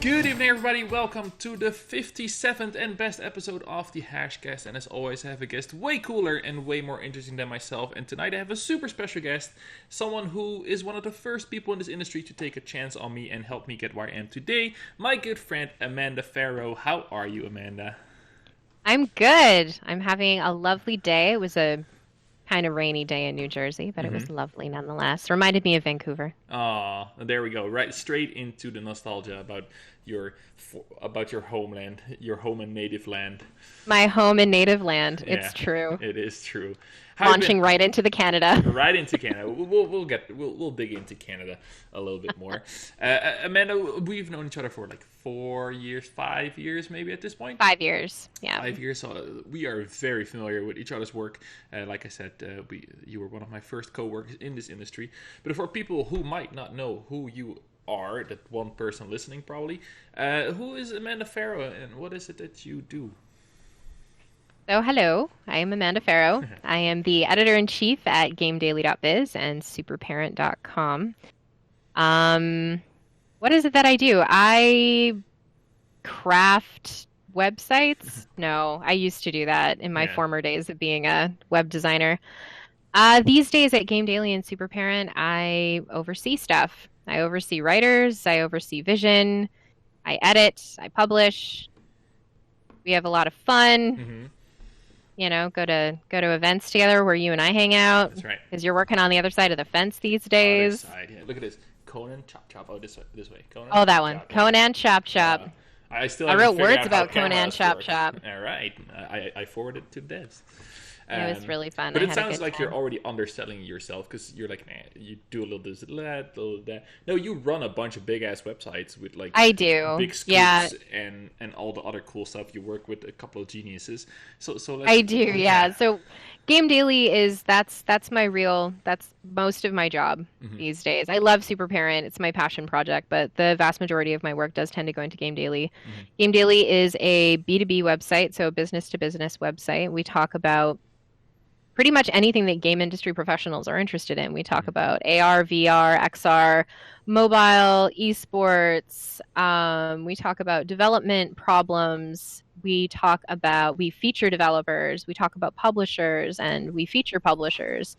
Good evening, everybody. Welcome to the 57th and best episode of the Hashcast. And as always, I have a guest way cooler and way more interesting than myself. And tonight I have a super special guest, someone who is one of the first people in this industry to take a chance on me and help me get where I am today. My good friend, Amanda Farough. How are you, Amanda? I'm good. I'm having a lovely day. It was a kind of rainy day in New Jersey, but it was lovely nonetheless. Reminded me of Vancouver. Ah, there we go. Right, straight into the nostalgia your about your homeland, your home and native land. My home and native land. Yeah, It's true. it is true. How you Launching been? right into the Canada. Right into Canada. We'll dig into Canada a little bit more. Amanda, we've known each other for like 4 years, 5 years, maybe at this point. 5 years. Yeah. 5 years. So we are very familiar with each other's work. Like I said, you were one of my first co-workers in this industry. But for people who might not know who you are, that one person listening probably, who is Amanda Farough and what is it that you do? So, hello. I am Amanda Farough. I am the editor-in-chief at GameDaily.biz and superparent.com. What is it that I do? I craft websites. No, I used to do that in my Yeah. former days of being a web designer. These days at Game Daily and Super Parent, I oversee stuff. I oversee writers, I oversee vision, I edit, I publish. We have a lot of fun. Mm-hmm. You know, go to events together where you and I hang out. That's right. Because you're working on the other side of the fence these Other days. side. Yeah, look at this. Conan Chop Chop. Oh, this way. Conan. Oh, that Chop one. Chop. Conan Chop Chop. I still I haven't wrote figured words out about how Conan cameras Chop work. Chop. All right. I forwarded it to devs. It was really fun. But I it had a sounds good like you're time. already underselling yourself because you're like, you do a little this, that, little that. No, you run a bunch of big ass websites with like I do. big scoops Yeah, and all the other cool stuff. You work with a couple of geniuses. So let's. I do. Yeah. So Game Daily is that's most of my job these days. I love Super Parent. It's my passion project, but the vast majority of my work does tend to go into Game Daily. Game Daily is a B2B website, so a business to business website. We talk about pretty much anything that game industry professionals are interested in. We talk about AR, VR, XR, mobile, esports. We talk about development problems. We feature developers. We talk about publishers, and we feature publishers.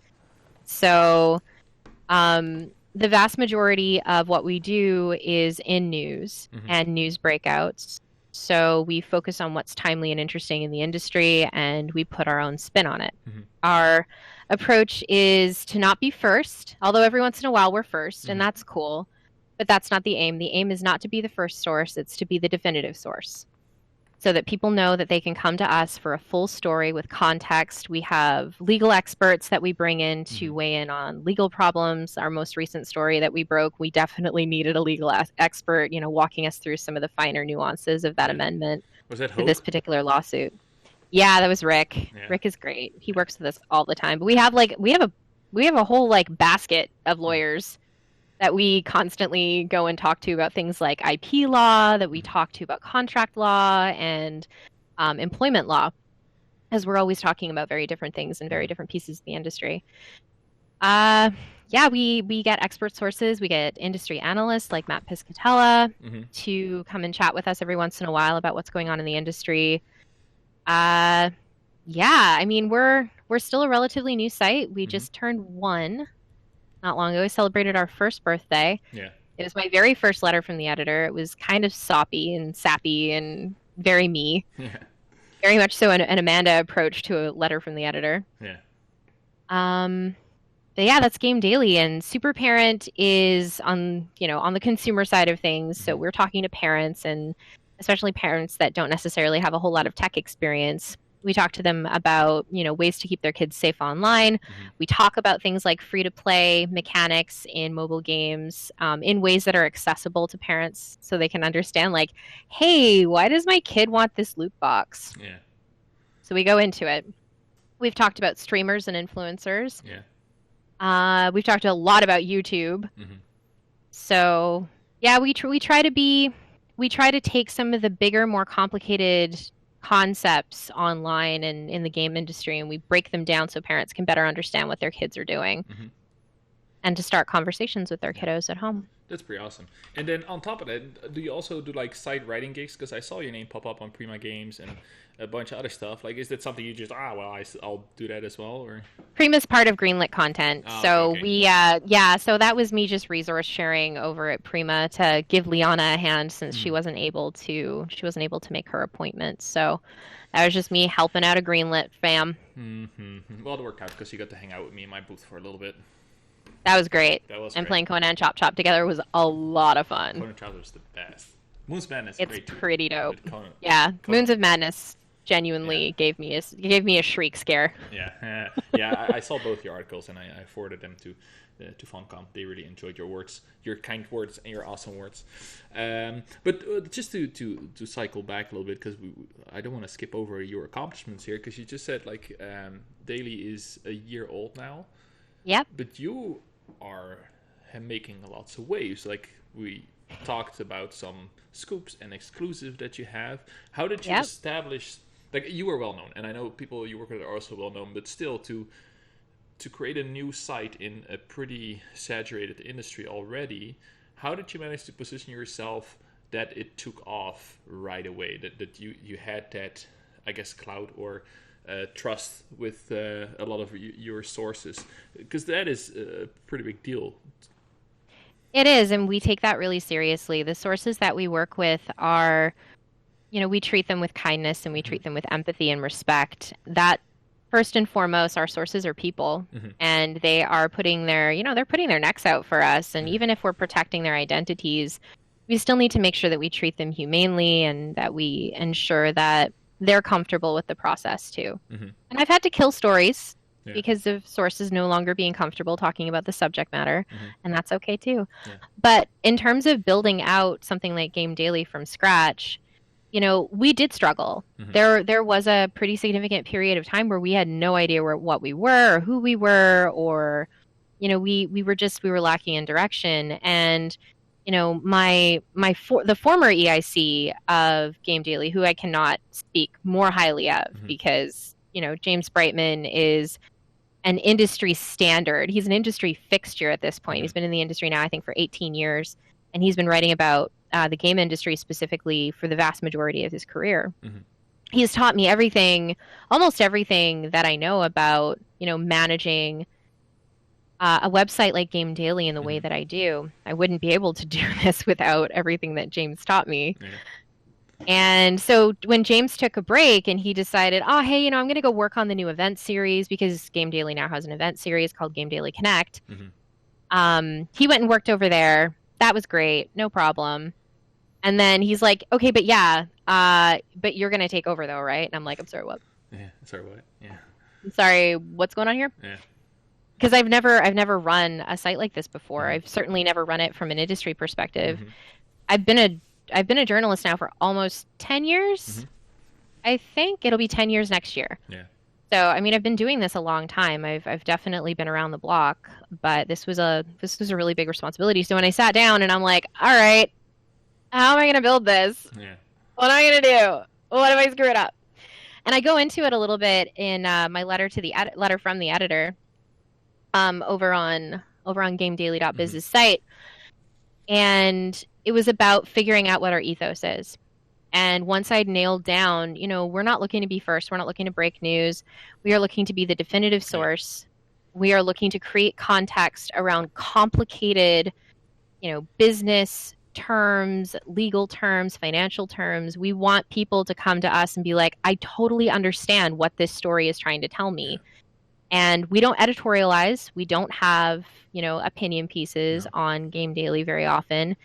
So the vast majority of what we do is in news and news breakouts. So we focus on what's timely and interesting in the industry, and we put our own spin on it. Our approach is to not be first, although every once in a while we're first, and that's cool. But that's not the aim. The aim is not to be the first source, it's to be the definitive source. So that people know that they can come to us for a full story with context. We have legal experts that we bring in to weigh in on legal problems. Our most recent story that we broke, we definitely needed a legal expert, walking us through some of the finer nuances of that amendment Was that to Hope? this particular lawsuit. Yeah, that was Rick. Yeah. Rick is great. He works with us all the time. But we have a whole basket of lawyers that we constantly go and talk to about things like IP law, that we talk to about contract law and employment law, as we're always talking about very different things and very different pieces of the industry. We get expert sources. We get industry analysts like Matt Piscatella to come and chat with us every once in a while about what's going on in the industry. We're still a relatively new site. We just turned 1 not long ago. We celebrated our first birthday. Yeah. It was my very first letter from the editor. It was kind of soppy and sappy and very me. Yeah. Very much so an Amanda approach to a letter from the editor. Yeah. But yeah, that's Game Daily, and Super Parent is on the consumer side of things. So we're talking to parents, and especially parents that don't necessarily have a whole lot of tech experience. We talk to them about, ways to keep their kids safe online. We talk about things like free-to-play mechanics in mobile games in ways that are accessible to parents so they can understand, like, hey, why does my kid want this loot box? Yeah. So we go into it. We've talked about streamers and influencers. Yeah. We've talked a lot about YouTube. So, yeah, we try to take some of the bigger, more complicated concepts online and in the game industry, and we break them down so parents can better understand what their kids are doing. and to start conversations with their kiddos at home. That's pretty awesome. And then on top of that, do you also do like side writing gigs? Because I saw your name pop up on Prima Games and a bunch of other stuff. Like, is that something you just I'll do that as well? Or Prima's part of Greenlit Content, so okay. we so that was me just resource sharing over at Prima to give Liana a hand since she wasn't able to make her appointment. So that was just me helping out a Greenlit fam. Well, it worked out because you got to hang out with me in my booth for a little bit. That was great. And playing Conan Chop Chop together was a lot of fun. Conan Chop was the best. Moon's Madness it's great too. Pretty dope. Conan. Moons of Madness genuinely gave me a shriek scare. I saw both your articles and I forwarded them to Funcom. They really enjoyed your words, your kind words, and your awesome words. But just to cycle back a little bit, because I don't want to skip over your accomplishments here, because you just said like Daily is a year old now. Yep. But you are making lots of waves. Like we talked about some scoops and exclusive that you have. How did you establish? Like you were well known, and I know people you work with are also well known, but still to create a new site in a pretty saturated industry already, how did you manage to position yourself that it took off right away? That you had that, I guess, clout or trust with a lot of your sources, because that is a pretty big deal. It is, and we take that really seriously. The sources that we work with are, we treat them with kindness and we treat them with empathy and respect. That first and foremost, our sources are people, and they are putting their necks out for us. And even if we're protecting their identities, we still need to make sure that we treat them humanely and that we ensure that they're comfortable with the process too. And I've had to kill stories because of sources no longer being comfortable talking about the subject matter, and that's okay too. But in terms of building out something like Game Daily from scratch, we did struggle. There was a pretty significant period of time where we had no idea what we were or who we were, or we were lacking in direction. And the former EIC of Game Daily, who I cannot speak more highly of because, James Brightman is an industry standard. He's an industry fixture at this point. He's been in the industry now, I think, for 18 years, and he's been writing about the game industry specifically for the vast majority of his career. He has taught me almost everything that I know about, managing a website like Game Daily in the way that I do. I wouldn't be able to do this without everything that James taught me. And so when James took a break and he decided, hey, I'm going to go work on the new event series, because Game Daily now has an event series called Game Daily Connect. He went and worked over there. That was great. No problem. And then he's like, okay, but but you're going to take over though, right? And I'm like, I'm sorry, what? Yeah, sorry, what? Yeah. I'm sorry, what's going on here? Yeah. Because I've never run a site like this before. I've certainly never run it from an industry perspective. I've been a journalist now for almost 10 years. I think it'll be 10 years next year. Yeah. So I mean, I've been doing this a long time. I've definitely been around the block, but this was a really big responsibility. So when I sat down and I'm like, all right, how am I going to build this? Yeah. What am I going to do? What if I screw it up? And I go into it a little bit in my letter from the editor. Over on GameDaily.biz's site, and it was about figuring out what our ethos is. And once I'd nailed down, we're not looking to be first, we're not looking to break news, we are looking to be the definitive source. We are looking to create context around complicated, business terms, legal terms, financial terms. We want people to come to us and be like, I totally understand what this story is trying to tell me. And we don't editorialize. We don't have, opinion pieces on Game Daily very often.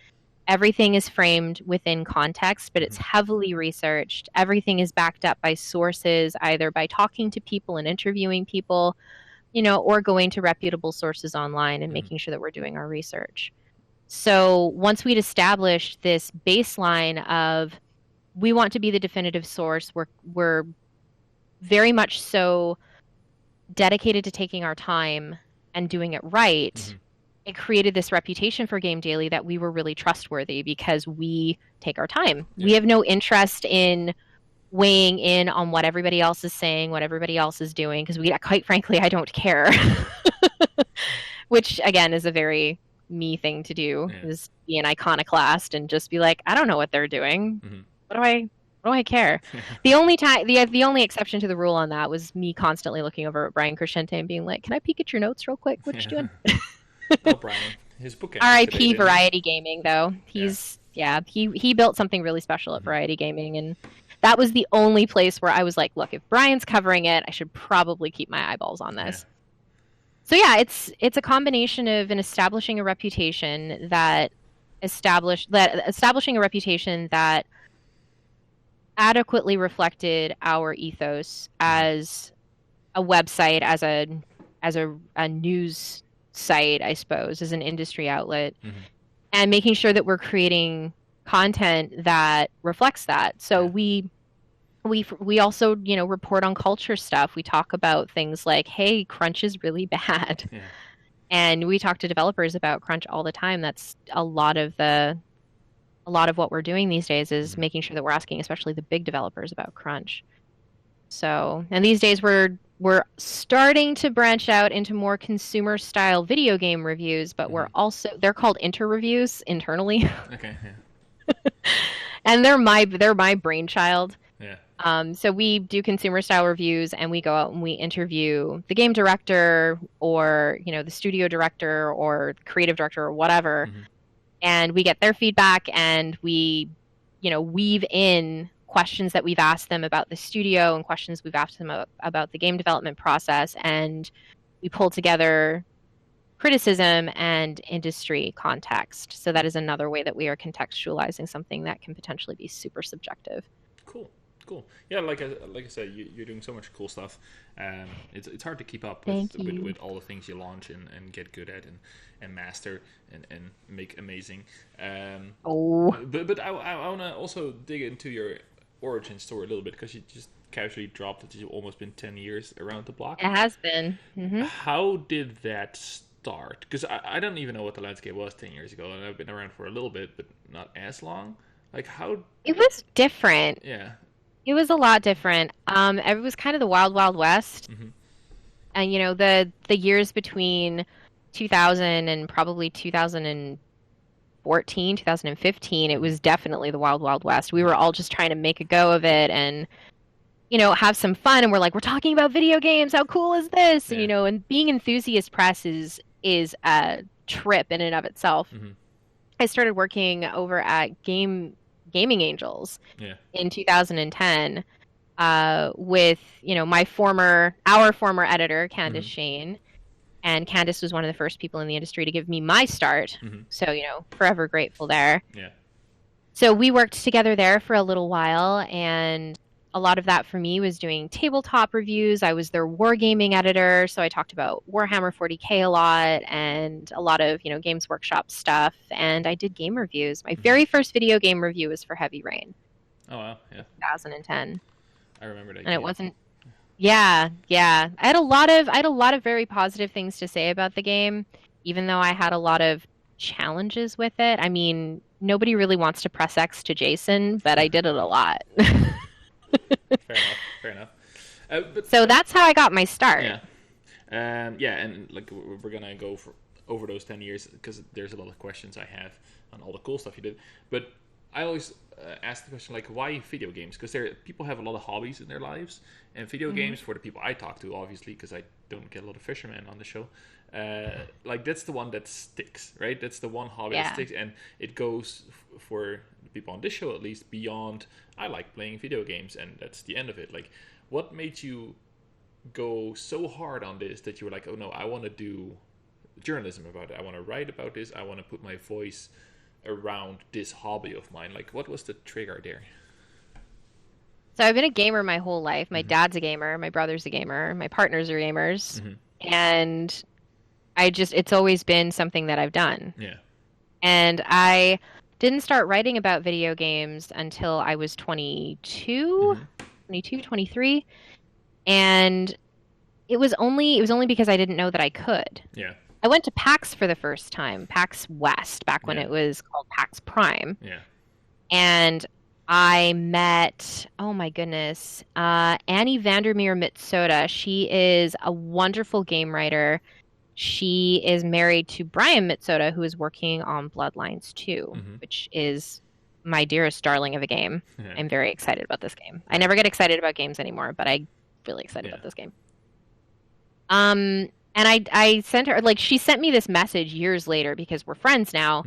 Everything is framed within context, but it's heavily researched. Everything is backed up by sources, either by talking to people and interviewing people, or going to reputable sources online and making sure that we're doing our research. So once we'd established this baseline of we want to be the definitive source, we're very much so dedicated to taking our time and doing it right, it created this reputation for Game Daily that we were really trustworthy because we take our time. We have no interest in weighing in on what everybody else is saying, what everybody else is doing, because quite frankly, I don't care. which again is a very me thing to do, Yeah. is be an iconoclast and just be like, I don't know what they're doing. Mhm. What do I care? The only time, the only exception to the rule on that was me constantly looking over at Brian Crescente and being like, "Can I peek at your notes real quick? What you doing?" Oh, Brian, his book came out today, R.I.P. didn't it? Variety Gaming, though. He built something really special at Mhm. Variety Gaming, and that was the only place where I was like, look, if Brian's covering it, I should probably keep my eyeballs on Yeah. this. So yeah, it's a combination of establishing a reputation that adequately reflected our ethos as a website, as a news site, I suppose, as an industry outlet, Mhm. and making sure that we're creating content that reflects that. So Yeah. we also, report on culture stuff. We talk about things like, hey, crunch is really bad. Yeah. And we talk to developers about crunch all the time. That's a lot of what we're doing these days is Mhm. making sure that we're asking especially the big developers about crunch. So, and these days we're starting to branch out into more consumer style video game reviews, but Mhm. they're called inter-reviews internally. Okay. Yeah. And they're my brainchild. Yeah. So we do consumer style reviews, and we go out and we interview the game director, or the studio director or creative director or whatever, Mhm. and we get their feedback, and we weave in questions that we've asked them about the studio and questions we've asked them about the game development process, and we pull together criticism and industry context. So that is another way that we are contextualizing something that can potentially be super subjective. Cool. Cool. Yeah, like I said, you're doing so much cool stuff. It's hard to keep up Thank you. with all the things you launch and get good at and master and make amazing. Oh, But I want to also dig into your origin story a little bit, because you just casually dropped that you've almost been 10 years around the block. it has been. How did that start? Because I don't even know what the landscape was 10 years ago, and I've been around for a little bit, but not as long. Like, how? It was different. Yeah. It was a lot different. It was kind of the wild, wild west. Hmm. And the years between 2000 and probably 2014, 2015, it was definitely the wild, wild west. We were all just trying to make a go of it and have some fun. And we're like, we're talking about video games. How cool is this? And Yeah. and being enthusiast press is a trip in and of itself. Hmm. I started working over at Gaming Angels Yeah. in 2010, with our former editor, Candice Hmm. Shane. And Candice was one of the first people in the industry to give me my start. Hmm. So, forever grateful there. Yeah. So we worked together there for a little while, and a lot of that for me was doing tabletop reviews. I was their wargaming editor, so I talked about Warhammer 40K a lot and a lot of, Games Workshop stuff, and I did game reviews. My very first video game review was for Heavy Rain, Oh wow. Yeah. 2010. I remember that. And it Game. wasn't Yeah, yeah. I had a lot of very positive things to say about the game, even though I had a lot of challenges with it. I mean, nobody really wants to press X to Jason, but I did it a lot. Fair enough. Fair enough. But So that's how I got my start. yeah. Yeah, and like we're gonna go over those 10 years, because there's a lot of questions I have on all the cool stuff you did. But I always ask the question, like, why video games? Because people have a lot of hobbies in their lives, and video games, for the people I talk to, obviously, because I don't get a lot of fishermen on the show, like that's the one that sticks, right? That's the one hobby that Yeah. sticks, and it goes for the people on this show at least beyond. I like playing video games, and that's the end of it. Like, what made you go so hard on this that you were like, oh no, I want to do journalism about it. I want to write about this. I want to put my voice around this hobby of mine. Like, what was the trigger there? So I've been a gamer my whole life. My dad's a gamer, my brother's a gamer, my partners are gamers, Hmm. and it's always been something that I've done. Yeah. And I didn't start writing about video games until I was 22, Hmm. 22, 23. And it was only because I didn't know that I could. Yeah. I went to PAX for the first time, PAX West, back when Yeah. it was called PAX Prime. Yeah. And I met, oh my goodness, Annie Vandermeer Mitsoda. She is a wonderful game writer. She is married to Brian Mitsoda, who is working on Bloodlines 2, which is my dearest darling of a game. Yeah. I'm very excited about this game. I never get excited about games anymore, but I'm really excited about this game. And I sent her, like, she sent me this message years later because we're friends now.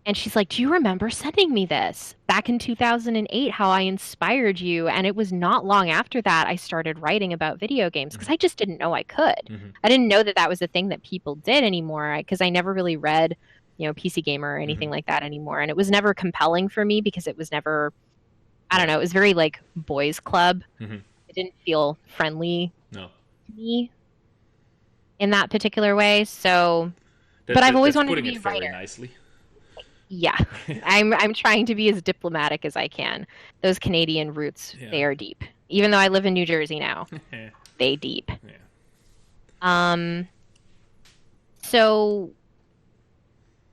And she's like, do you remember sending me this back in 2008, how I inspired you? And it was not long after that I started writing about video games because I just didn't know I could. I didn't know that that was a thing that people did anymore because I never really read, PC Gamer or anything like that anymore. And it was never compelling for me because it was never, I don't know, it was very like boys club. It didn't feel friendly to me in that particular way. So, but I've always wanted to be a writer. Nicely. Yeah, I'm trying to be as diplomatic as I can. Those Canadian roots, they are deep. Even though I live in New Jersey now, they deep. So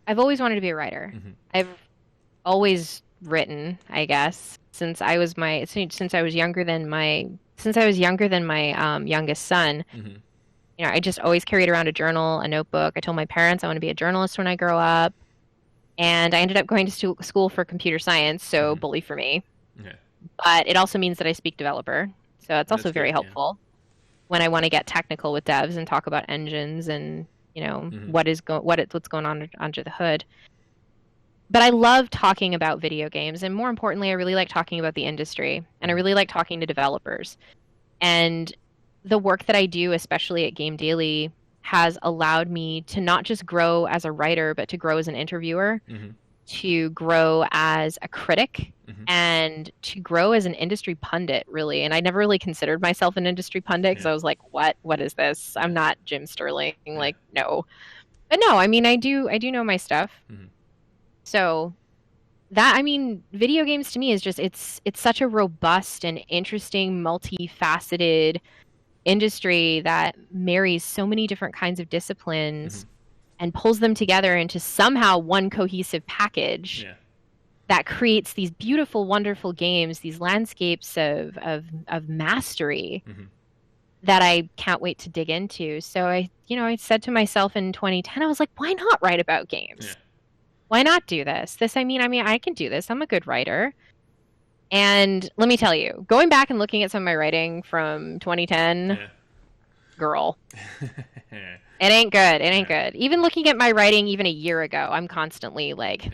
I've always wanted to be a writer. I've always written, I guess, since I was younger than my youngest son. I just always carried around a journal, a notebook. I told my parents I want to be a journalist when I grow up. And I ended up going to school for computer science, so bully for me. But it also means that I speak developer, so that's also very helpful when I want to get technical with devs and talk about engines and what's going on under the hood. But I love talking about video games, and more importantly, I really like talking about the industry, and I really like talking to developers. And the work that I do, especially at Game Daily, has allowed me to not just grow as a writer, but to grow as an interviewer, to grow as a critic, and to grow as an industry pundit, really. And I never really considered myself an industry pundit because I was like, what is this? I'm not Jim Sterling. Like, no. But no, I mean, I do know my stuff. So video games to me is just, it's such a robust and interesting, multifaceted industry that marries so many different kinds of disciplines and pulls them together into somehow one cohesive package that creates these beautiful, wonderful games, these landscapes of mastery that I can't wait to dig into. So I said to myself in 2010, I was like, why not write about games? Why not do this? I can do this. I'm a good writer. And let me tell you, going back and looking at some of my writing from 2010, girl, it ain't good. It ain't good. Even looking at my writing even a year ago, I'm constantly like,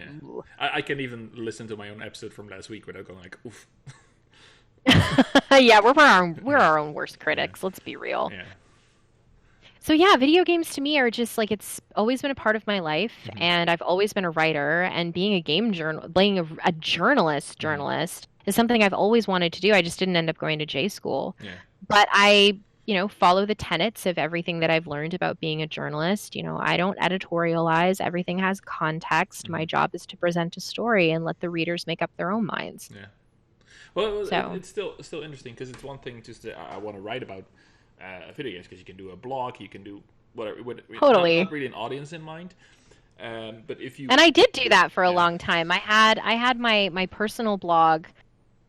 I can even listen to my own episode from last week without going like, oof. Yeah, we're our own worst critics. Let's be real. So yeah, video games to me are just like, it's always been a part of my life, and I've always been a writer, and being being a journalist is something I've always wanted to do. I just didn't end up going to J school. But I, follow the tenets of everything that I've learned about being a journalist. I don't editorialize. Everything has context. My job is to present a story and let the readers make up their own minds. Well, it's still interesting because it's one thing just I want to write about video games because you can do a blog, you can do whatever. Totally. Not really an audience in mind. But if you and I did do that for a long time. I had my personal blog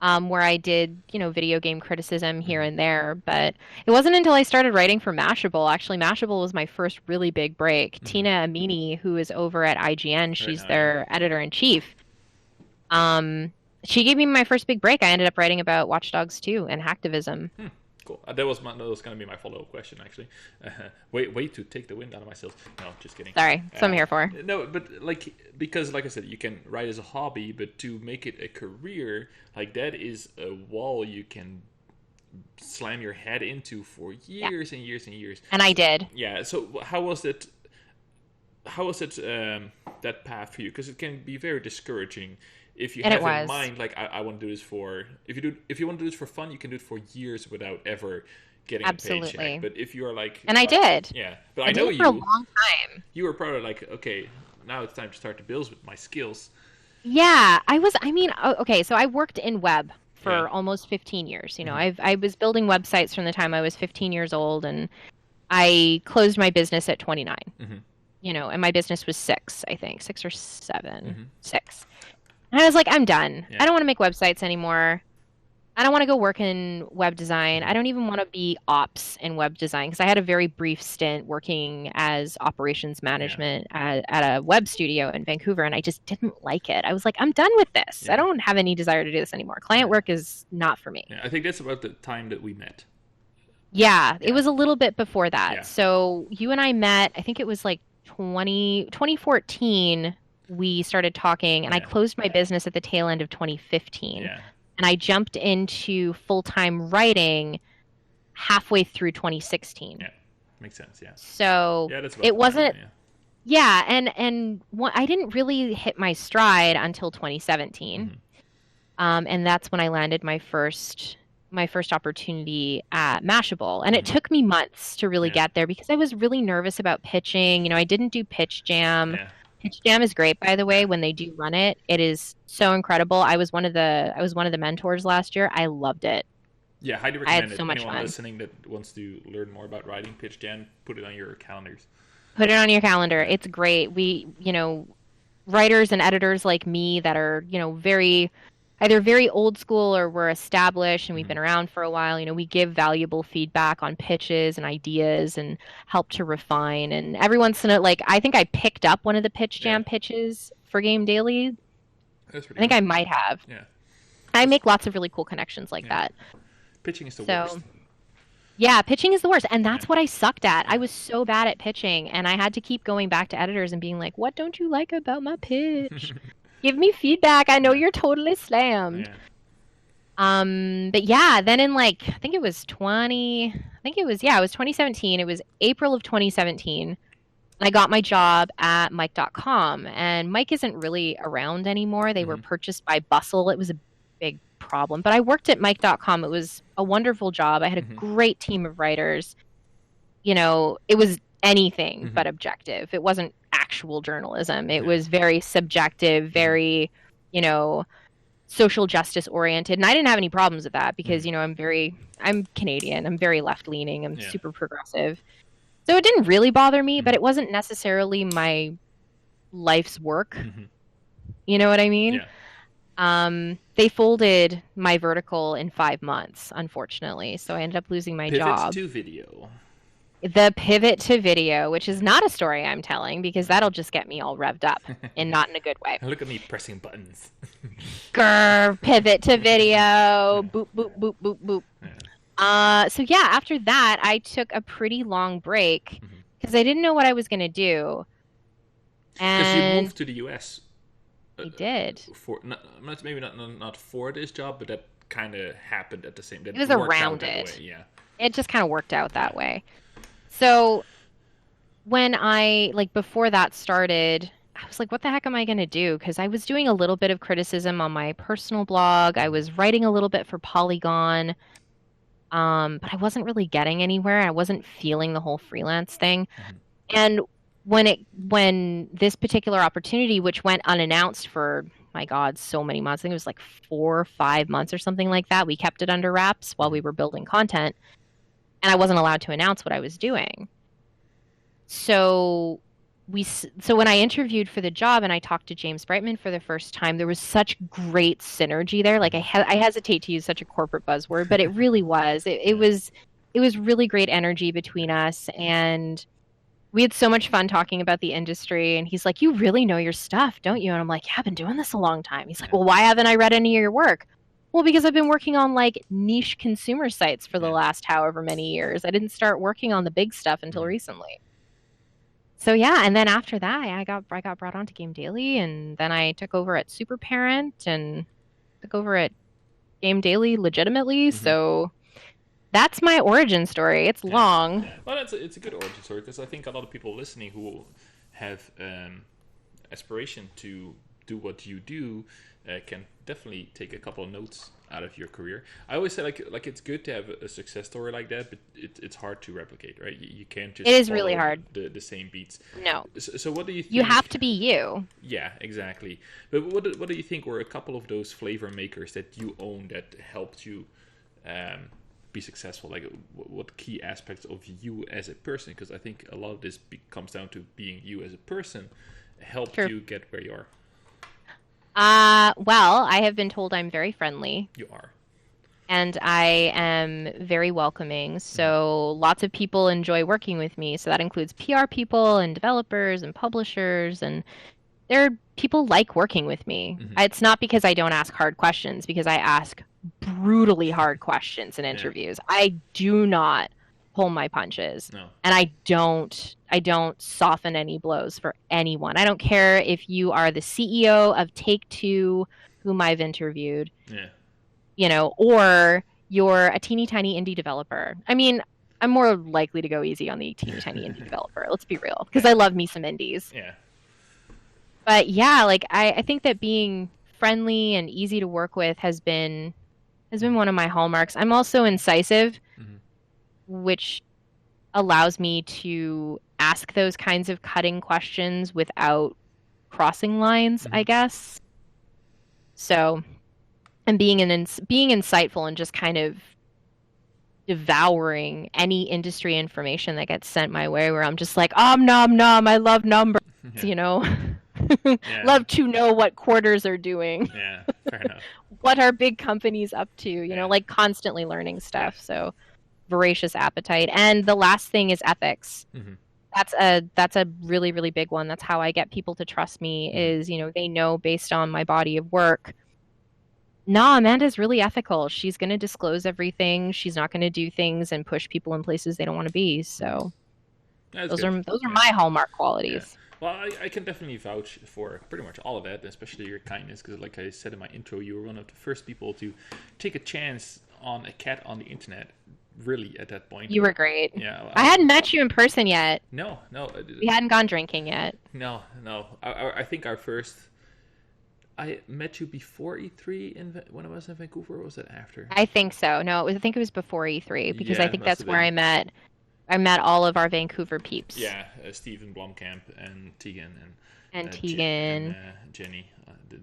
where I did video game criticism here and there, but it wasn't until I started writing for Mashable. Actually, Mashable was my first really big break. Tina Amini, who is over at IGN, she's their editor-in-chief. She gave me my first big break. I ended up writing about Watch Dogs 2 and hacktivism. Cool. That was going to be my follow-up question, actually. Wait to take the wind out of myself. No, just kidding. Sorry, that's what I'm here for. No, but because like I said, you can write as a hobby, but to make it a career, that is a wall you can slam your head into for years and years and years. And I did. Yeah. So how was it? That path for you? Because it can be very discouraging. If you have in mind, I want to do this for... If you want to do this for fun, you can do it for years without ever getting a paycheck. But if you are And I did. Yeah. But I know did for a long time. You were probably okay, now it's time to start to build with my skills. Yeah, okay, so I worked in web for almost 15 years. I was building websites from the time I was 15 years old, and I closed my business at 29. And my business was 6 or 7. 6. And I was like, I'm done. I don't want to make websites anymore. I don't want to go work in web design. I don't even want to be ops in web design because I had a very brief stint working as operations Yeah. management at a web studio in Vancouver, and I just didn't like it. I was like, I'm done with this. I Yeah. don't have any desire to do this anymore. Client Yeah. work is not for me. Yeah. I think that's about the time that we met. Yeah, it Yeah. was a little bit before that. Yeah. So you and I met, I think it was like 2014, we started talking, and I Yeah. closed my business at the tail end of 2015. Yeah. And I jumped into full-time writing halfway through 2016. Yeah. Makes sense. Yeah. So Yeah, that's about it the time. wasn't, Yeah. yeah, and I didn't really hit my stride until 2017. Mm-hmm. And that's when I landed my first opportunity at Mashable. And it Mm-hmm. took me months to really Yeah. get there because I was really nervous about pitching. I didn't do Pitch Jam. Yeah. Pitch Jam is great, by the way, Yeah. when they do run it. It is so incredible. I was one of the mentors last year. I loved it. Yeah, highly I had recommend it. so much Anyone fun. listening that wants to learn more about writing Pitch Jam, put it on your calendars. Put it on your calendar. Yeah. It's great. Writers and editors like me that are, either very old school or we're established and we've Mm-hmm. been around for a while, we give valuable feedback on pitches and ideas and help to refine. And every once in a I think I picked up one of the Pitch Yeah. Jam pitches for Game Daily. That's I pretty think good. I might have. Yeah. I make lots of really cool connections like Yeah. that. Pitching is the So, worst. yeah, pitching is the worst. And that's Yeah. what I sucked at. Yeah. I was so bad at pitching, and I had to keep going back to editors and being like, what don't you like about my pitch? Give me feedback. I know you're totally slammed. Yeah. But yeah, then in I think it was 2017. It was April of 2017. I got my job at Mike.com, and Mike isn't really around anymore. They were Mhm. purchased by Bustle. It was a big problem, but I worked at Mike.com. It was a wonderful job. I had a Mhm. great team of writers. It was anything Mhm. but objective. It wasn't actual journalism. It Yeah. was very subjective, very, social justice oriented. And I didn't have any problems with that because, I'm Canadian. I'm very left leaning. I'm Yeah. super progressive. So it didn't really bother me, but Mhm. it wasn't necessarily my life's work. Mhm. You know what I mean? Yeah. They folded my vertical in 5 months, unfortunately. So I ended up losing my Pivot job. to video. The pivot to video, which is not a story I'm telling because that'll just get me all revved up and not in a good way. Look at me pressing buttons. Grr, pivot to video. Boop, boop, boop, boop, boop. Yeah. So yeah, after that, I took a pretty long break Mhm. because I didn't know what I was going to do. Because you And moved to the US I did. for maybe not for this job, but that kind of happened at the same. That It was worked out around that it. way. Yeah. It just kind of worked out that way. So when before that started, I was like, what the heck am I going to do? Because I was doing a little bit of criticism on my personal blog. I was writing a little bit for Polygon. But I wasn't really getting anywhere. I wasn't feeling the whole freelance thing. Mhm. And when this particular opportunity, which went unannounced for, my God, so many months, I think it was like 4 or 5 months or something like that. We kept it under wraps while we were building content, and I wasn't allowed to announce what I was doing. So when I interviewed for the job and I talked to James Brightman for the first time, there was such great synergy there. Like I hesitate to use such a corporate buzzword, but it really was. It was really great energy between us, and we had so much fun talking about the industry. And he's like, "You really know your stuff, don't you?" And I'm like, "Yeah, I've been doing this a long time." He's like, "Well, why haven't I read any of your work?" Well, because I've been working on niche consumer sites for the last however many years. I didn't start working on the big stuff until recently. So yeah, and then after that, I got brought on to Game Daily, and then I took over at Super Parent and took over at Game Daily legitimately. Mhm. So that's my origin story. It's long. Well, it's a good origin story because I think a lot of people listening who have aspiration to do what you do can definitely take a couple of notes out of your career. I always say like it's good to have a success story like that, but it's hard to replicate, right? You can't just It is really follow hard. the same beats. No. So what do you think? You have to be you. Yeah, exactly. But what do you think were a couple of those flavor makers that you own that helped you be successful? Like what key aspects of you as a person? Because I think a lot of this comes down to being you as a person helped True. you get where you are. Well, I have been told I'm very friendly. You are. and I am very welcoming. So lots of people enjoy working with me. So that includes PR people and developers and publishers, and people like working with me. Mm-hmm. It's not because I don't ask hard questions, because I ask brutally hard questions in Yeah. interviews. I do not pull my punches. No. And I don't soften any blows for anyone. I don't care if you are the CEO of Take-Two, whom I've interviewed. Yeah. You know, or you're a teeny tiny indie developer. I mean, I'm more likely to go easy on the teeny tiny indie developer. Let's be real, because I love me some indies. Yeah. But yeah, like I think that being friendly and easy to work with has been one of my hallmarks. I'm also incisive, which allows me to ask those kinds of cutting questions without crossing lines, I guess. So, and being insightful and just kind of devouring any industry information that gets sent my way, where I'm just like, nom nom, I love numbers, you know. Love to know what quarters are doing. Yeah, fair enough. What are big companies up to? You know, like constantly learning stuff. So voracious appetite. And the last thing is ethics. That's a really, really big one. That's how I get people to trust me, is, you know, they know based on my body of work, nah, Amanda's really ethical. She's going to disclose everything. She's not going to do things and push people in places they don't want to be. So those are my hallmark qualities. Yeah. Well, I can definitely vouch for pretty much all of that, especially your kindness, because like I said in my intro, you were one of the first people to take a chance on a cat on the internet, really, at that point. You were great. Yeah. I hadn't met you in person yet. No. We hadn't gone drinking yet. No. I think I met you before E3 when I was in Vancouver, or was it after? I think so. No, I think it was before E3, because I think that's where I met all of our Vancouver peeps. Yeah, Steven Blomkamp and Tegan and Tegan Jenny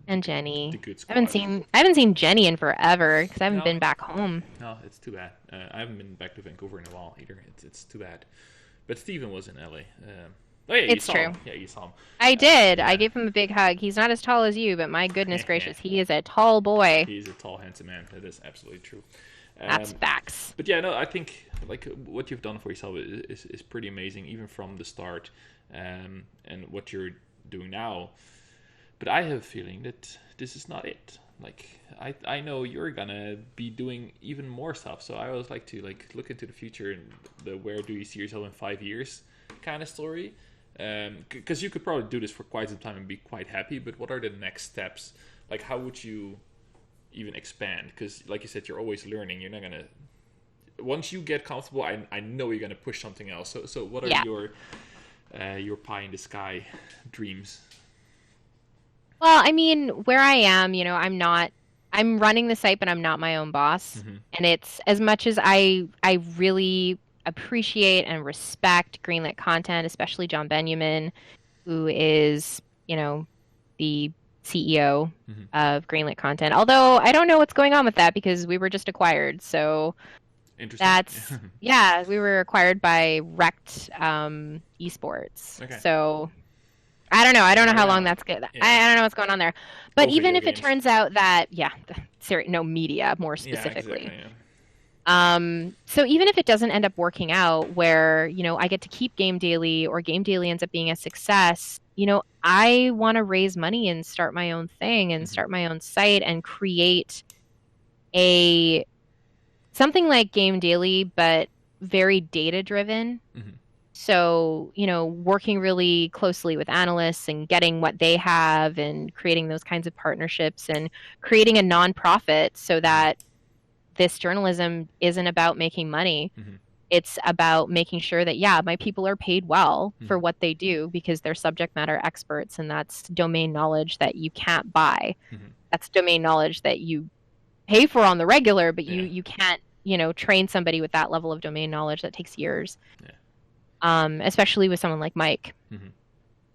and Jenny. The good squad. I haven't seen Jenny in forever, because I haven't been back home. No, it's too bad. I haven't been back to Vancouver in a while either. It's too bad. But Steven was in LA. Oh yeah, it's true. Yeah, you saw him. I did. I gave him a big hug. He's not as tall as you, but my goodness gracious, he is a tall boy. He's a tall, handsome man. That is absolutely true. That's facts. But yeah, no, I think like what you've done for yourself is pretty amazing, even from the start, and what you're doing now. But I have a feeling that this is not it. Like I know you're gonna be doing even more stuff. So I always like to look into the future and the where do you see yourself in 5 years kind of story. Because you could probably do this for quite some time and be quite happy. But what are the next steps? Like, how would you even expand? Because like you said, you're always learning. You're not gonna, once you get comfortable, I know you're gonna push something else. So what are your pie in the sky dreams? Well, I mean, where I am, you know, I'm running the site, but I'm not my own boss. And it's, as much as I really appreciate and respect greenlit content, especially John Benjamin, who is, you know, the CEO of greenlit content. Although I don't know what's going on with that, because we were just acquired. So that's we were acquired by Rect Esports. Okay. So I don't know. I don't know how long that's good. Yeah. I don't know what's going on there. But even if it turns out that media more specifically. Yeah, exactly, so even if it doesn't end up working out where, you know, I get to keep Game Daily, or Game Daily ends up being a success, you know, I want to raise money and start my own thing and start my own site and create something like Game Daily, but very data driven. So, you know, working really closely with analysts and getting what they have and creating those kinds of partnerships and creating a nonprofit so that this journalism isn't about making money. It's about making sure that, my people are paid well for what they do, because they're subject matter experts, and that's domain knowledge that you can't buy. That's domain knowledge that you pay for on the regular, but you can't, you know, train somebody with that level of domain knowledge. That takes years. Especially with someone like Mike.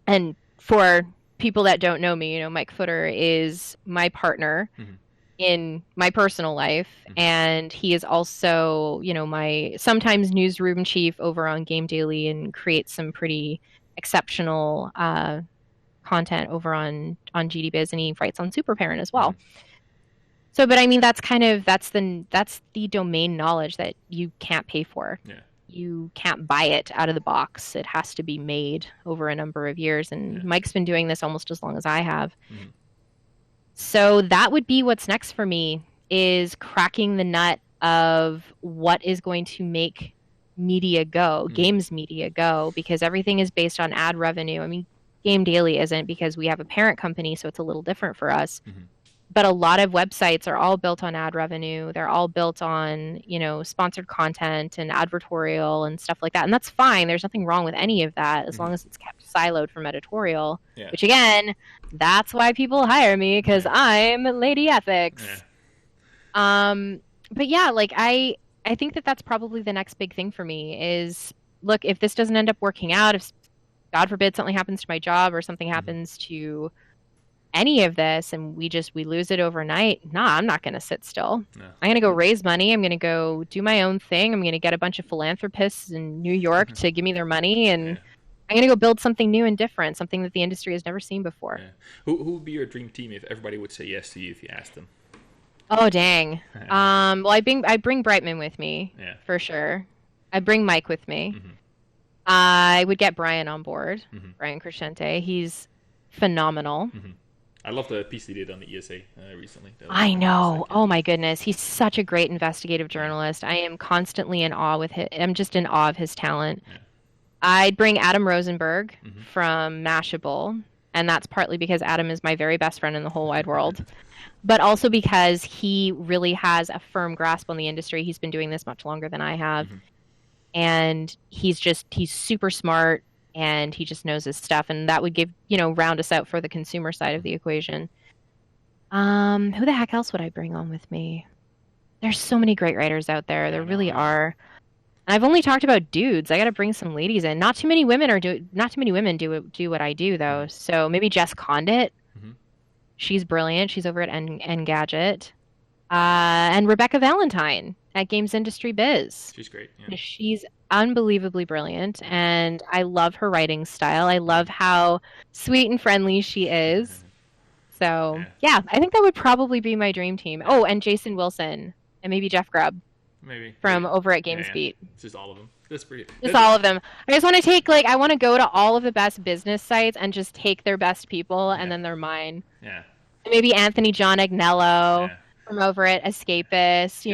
And for people that don't know me, you know, Mike Footer is my partner in my personal life, and he is also, you know, my sometimes newsroom chief over on Game Daily, and creates some pretty exceptional content over on GDBiz, and he writes on Super Parent as well. So, but I mean, that's the domain knowledge that you can't pay for. Yeah. You can't buy it out of the box. It has to be made over a number of years. And Mike's been doing this almost as long as I have. Mm-hmm. So that would be what's next for me, is cracking the nut of what is going to make media go, games media go, because everything is based on ad revenue. I mean, Game Daily isn't, because we have a parent company, so it's a little different for us. Mm-hmm. But a lot of websites are all built on ad revenue. They're all built on, sponsored content and advertorial and stuff like that. And that's fine. There's nothing wrong with any of that, as long as it's kept siloed from editorial, which again, that's why people hire me, because I'm Lady Ethics. But yeah, like I think that's probably the next big thing for me is, look, if this doesn't end up working out, if God forbid something happens to my job or something happens to any of this and we lose it overnight, I'm not going to sit still. No. I'm going to go raise money. I'm going to go do my own thing. I'm going to get a bunch of philanthropists in New York to give me their money, and I'm going to go build something new and different, something that the industry has never seen before. Who would be your dream team if everybody would say yes to you if you asked them? Oh, dang. Well, I bring Brightman with me, for sure. I bring Mike with me. I would get Brian on board, Brian Crescente. He's phenomenal. I love the piece he did on the ESA recently. I know. Oh my goodness. He's such a great investigative journalist. I am constantly in awe with him. I'm just in awe of his talent. I'd bring Adam Rosenberg from Mashable, and that's partly because Adam is my very best friend in the whole wide world, but also because he really has a firm grasp on the industry. He's been doing this much longer than I have. And he's super smart, and he just knows his stuff, and that would round us out for the consumer side of the equation. Who the heck else would I bring on with me? There's so many great writers out there. There really are. And I've only talked about dudes. I got to bring some ladies in. Not too many women do what I do, though. So maybe Jess Condit. She's brilliant. She's over at Engadget. And Rebecca Valentine at Games Industry Biz. She's great. She's unbelievably brilliant, and I love her writing style. I love how sweet and friendly she is. So, yeah, I think that would probably be my dream team. Oh, and Jason Wilson, and maybe Jeff Grubb. Maybe. From over at GamesBeat. It's just all of them. That's pretty. Just all of them. I just want to I want to go to all of the best business sites and just take their best people, and then they're mine. Yeah. And maybe Anthony John Agnello. Yeah. From over at Escapist,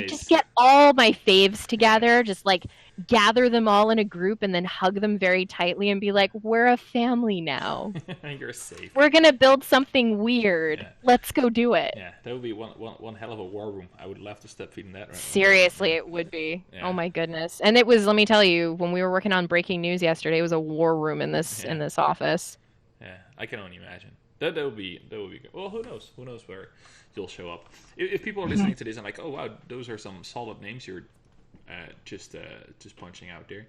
just get all my faves together, just gather them all in a group and then hug them very tightly and be like, we're a family now. You're safe. We're going to build something weird. Yeah. Let's go do it. Yeah, that would be one hell of a war room. I would love to step feet in that. Right? Seriously, it would be. Yeah. Oh my goodness. And it was, let me tell you, when we were working on breaking news yesterday, it was a war room in this office. Yeah, I can only imagine. That would be good. Well, who knows? Who knows where you'll show up? If people are listening to this and like, oh wow, those are some solid names you're just punching out there.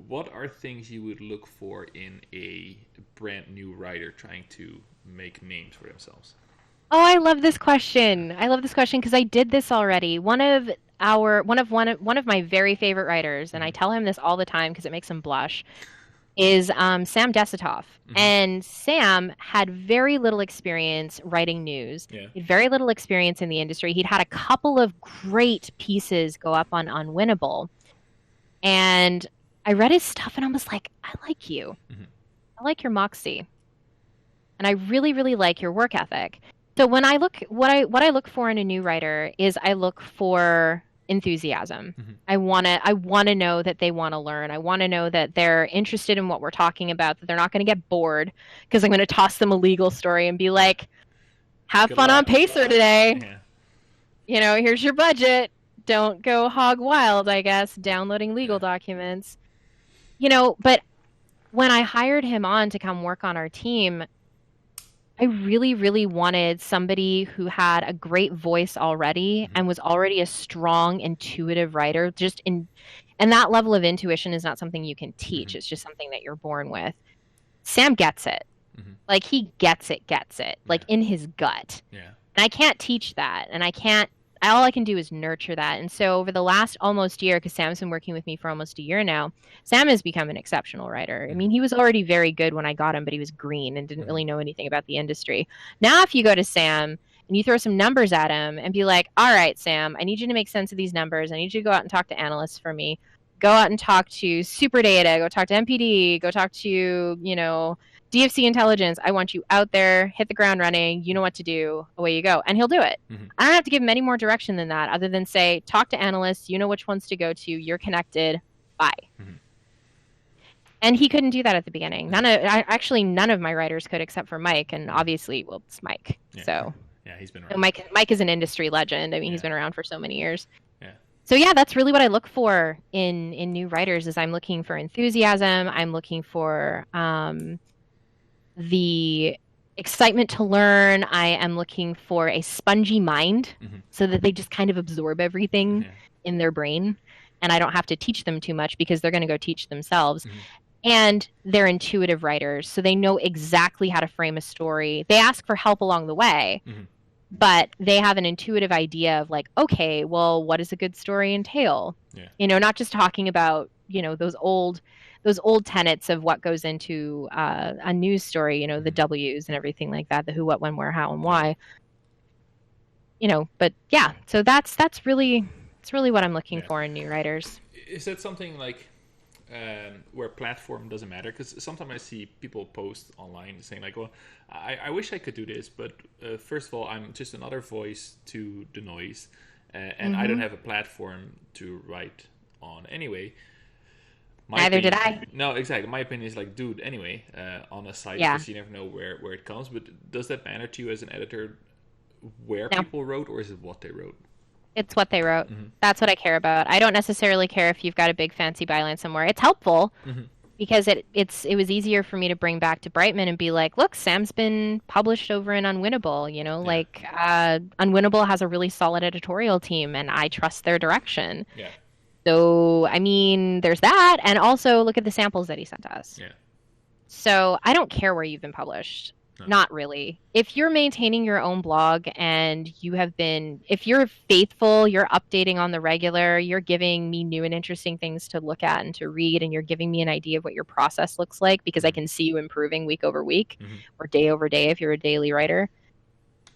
What are things you would look for in a brand new writer trying to make names for themselves? Oh, I love this question. Because I did this already. One of my very favorite writers, and I tell him this all the time because it makes him blush, is Sam Desitoff. And Sam had very little experience writing news. He had very little experience in the industry. He'd had a couple of great pieces go up on Unwinnable. And I read his stuff and I was like, I like you. I like your moxie. And I really, really like your work ethic. So when I look, what I look for in a new writer is I look for enthusiasm. I want to know that they want to learn. I want to know that they're interested in what we're talking about, that they're not going to get bored because I'm going to toss them a legal story and be like, have fun on Pacer today. Here's your budget. Don't go hog wild, I guess, downloading legal documents. But when I hired him on to come work on our team, I really, really wanted somebody who had a great voice already and was already a strong, intuitive writer. And that level of intuition is not something you can teach. It's just something that you're born with. Sam gets it. He gets it, in his gut. And I can't teach that. And all I can do is nurture that. And so over the last almost year, because Sam's been working with me for almost a year now, Sam has become an exceptional writer. I mean, he was already very good when I got him, but he was green and didn't really know anything about the industry. Now, if you go to Sam and you throw some numbers at him and be like, all right, Sam, I need you to make sense of these numbers. I need you to go out and talk to analysts for me. Go out and talk to Super Data, go talk to MPD, go talk to, you know, DFC Intelligence. I want you out there, hit the ground running. You know what to do. Away you go. And he'll do it. Mm-hmm. I don't have to give him any more direction than that other than say, talk to analysts. You know which ones to go to. You're connected. Bye. Mm-hmm. And he couldn't do that at the beginning. None of my writers could except for Mike. And obviously, well, it's Mike. Yeah. So yeah, he's been around. Mike is an industry legend. I mean, he's been around for so many years. Yeah. So yeah, that's really what I look for in new writers is I'm looking for enthusiasm. I'm looking for the excitement to learn. I am looking for a spongy mind so that they just kind of absorb everything in their brain. And I don't have to teach them too much because they're going to go teach themselves. And they're intuitive writers, so they know exactly how to frame a story. They ask for help along the way, but they have an intuitive idea of like, okay, well, what does a good story entail? Yeah. You know, not just talking about, you know, those old tenets of what goes into a news story, you know, the W's and everything like that, the who, what, when, where, how, and why. You know, but yeah, so that's really what I'm looking for in new writers. Is that something like where platform doesn't matter? Because sometimes I see people post online saying like, well, I wish I could do this, but first of all, I'm just another voice to the noise, and I don't have a platform to write on anyway. Neither did I. No, exactly. My opinion is like, dude, anyway, on a site, because you never know where it comes. But does that matter to you as an editor, where people wrote, or is it what they wrote? It's what they wrote. That's what I care about. I don't necessarily care if you've got a big fancy byline somewhere. It's helpful because it was easier for me to bring back to Brightman and be like, look, Sam's been published over in Unwinnable. You know, like Unwinnable has a really solid editorial team, and I trust their direction. Yeah. So I mean, there's that, and also look at the samples that he sent us. Yeah. So I don't care where you've been published. Not really. If you're maintaining your own blog and if you're faithful, you're updating on the regular, you're giving me new and interesting things to look at and to read, and you're giving me an idea of what your process looks like because I can see you improving week over week or day over day if you're a daily writer,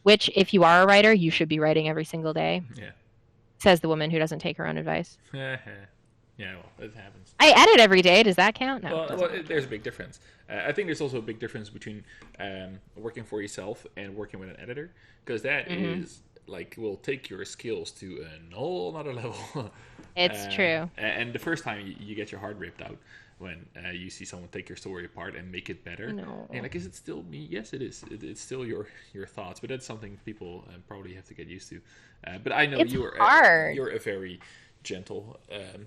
which if you are a writer, you should be writing every single day. Yeah. Says the woman who doesn't take her own advice. Yeah, well, it happens. I edit every day. Does that count? No. Well, there's a big difference. I think there's also a big difference between working for yourself and working with an editor, because that is like will take your skills to a whole other level. It's true. And the first time you get your heart ripped out when you see someone take your story apart and make it better. No. And like, is it still me? Yes, it is. It's still your thoughts, but that's something people probably have to get used to. But I know you're a very gentle,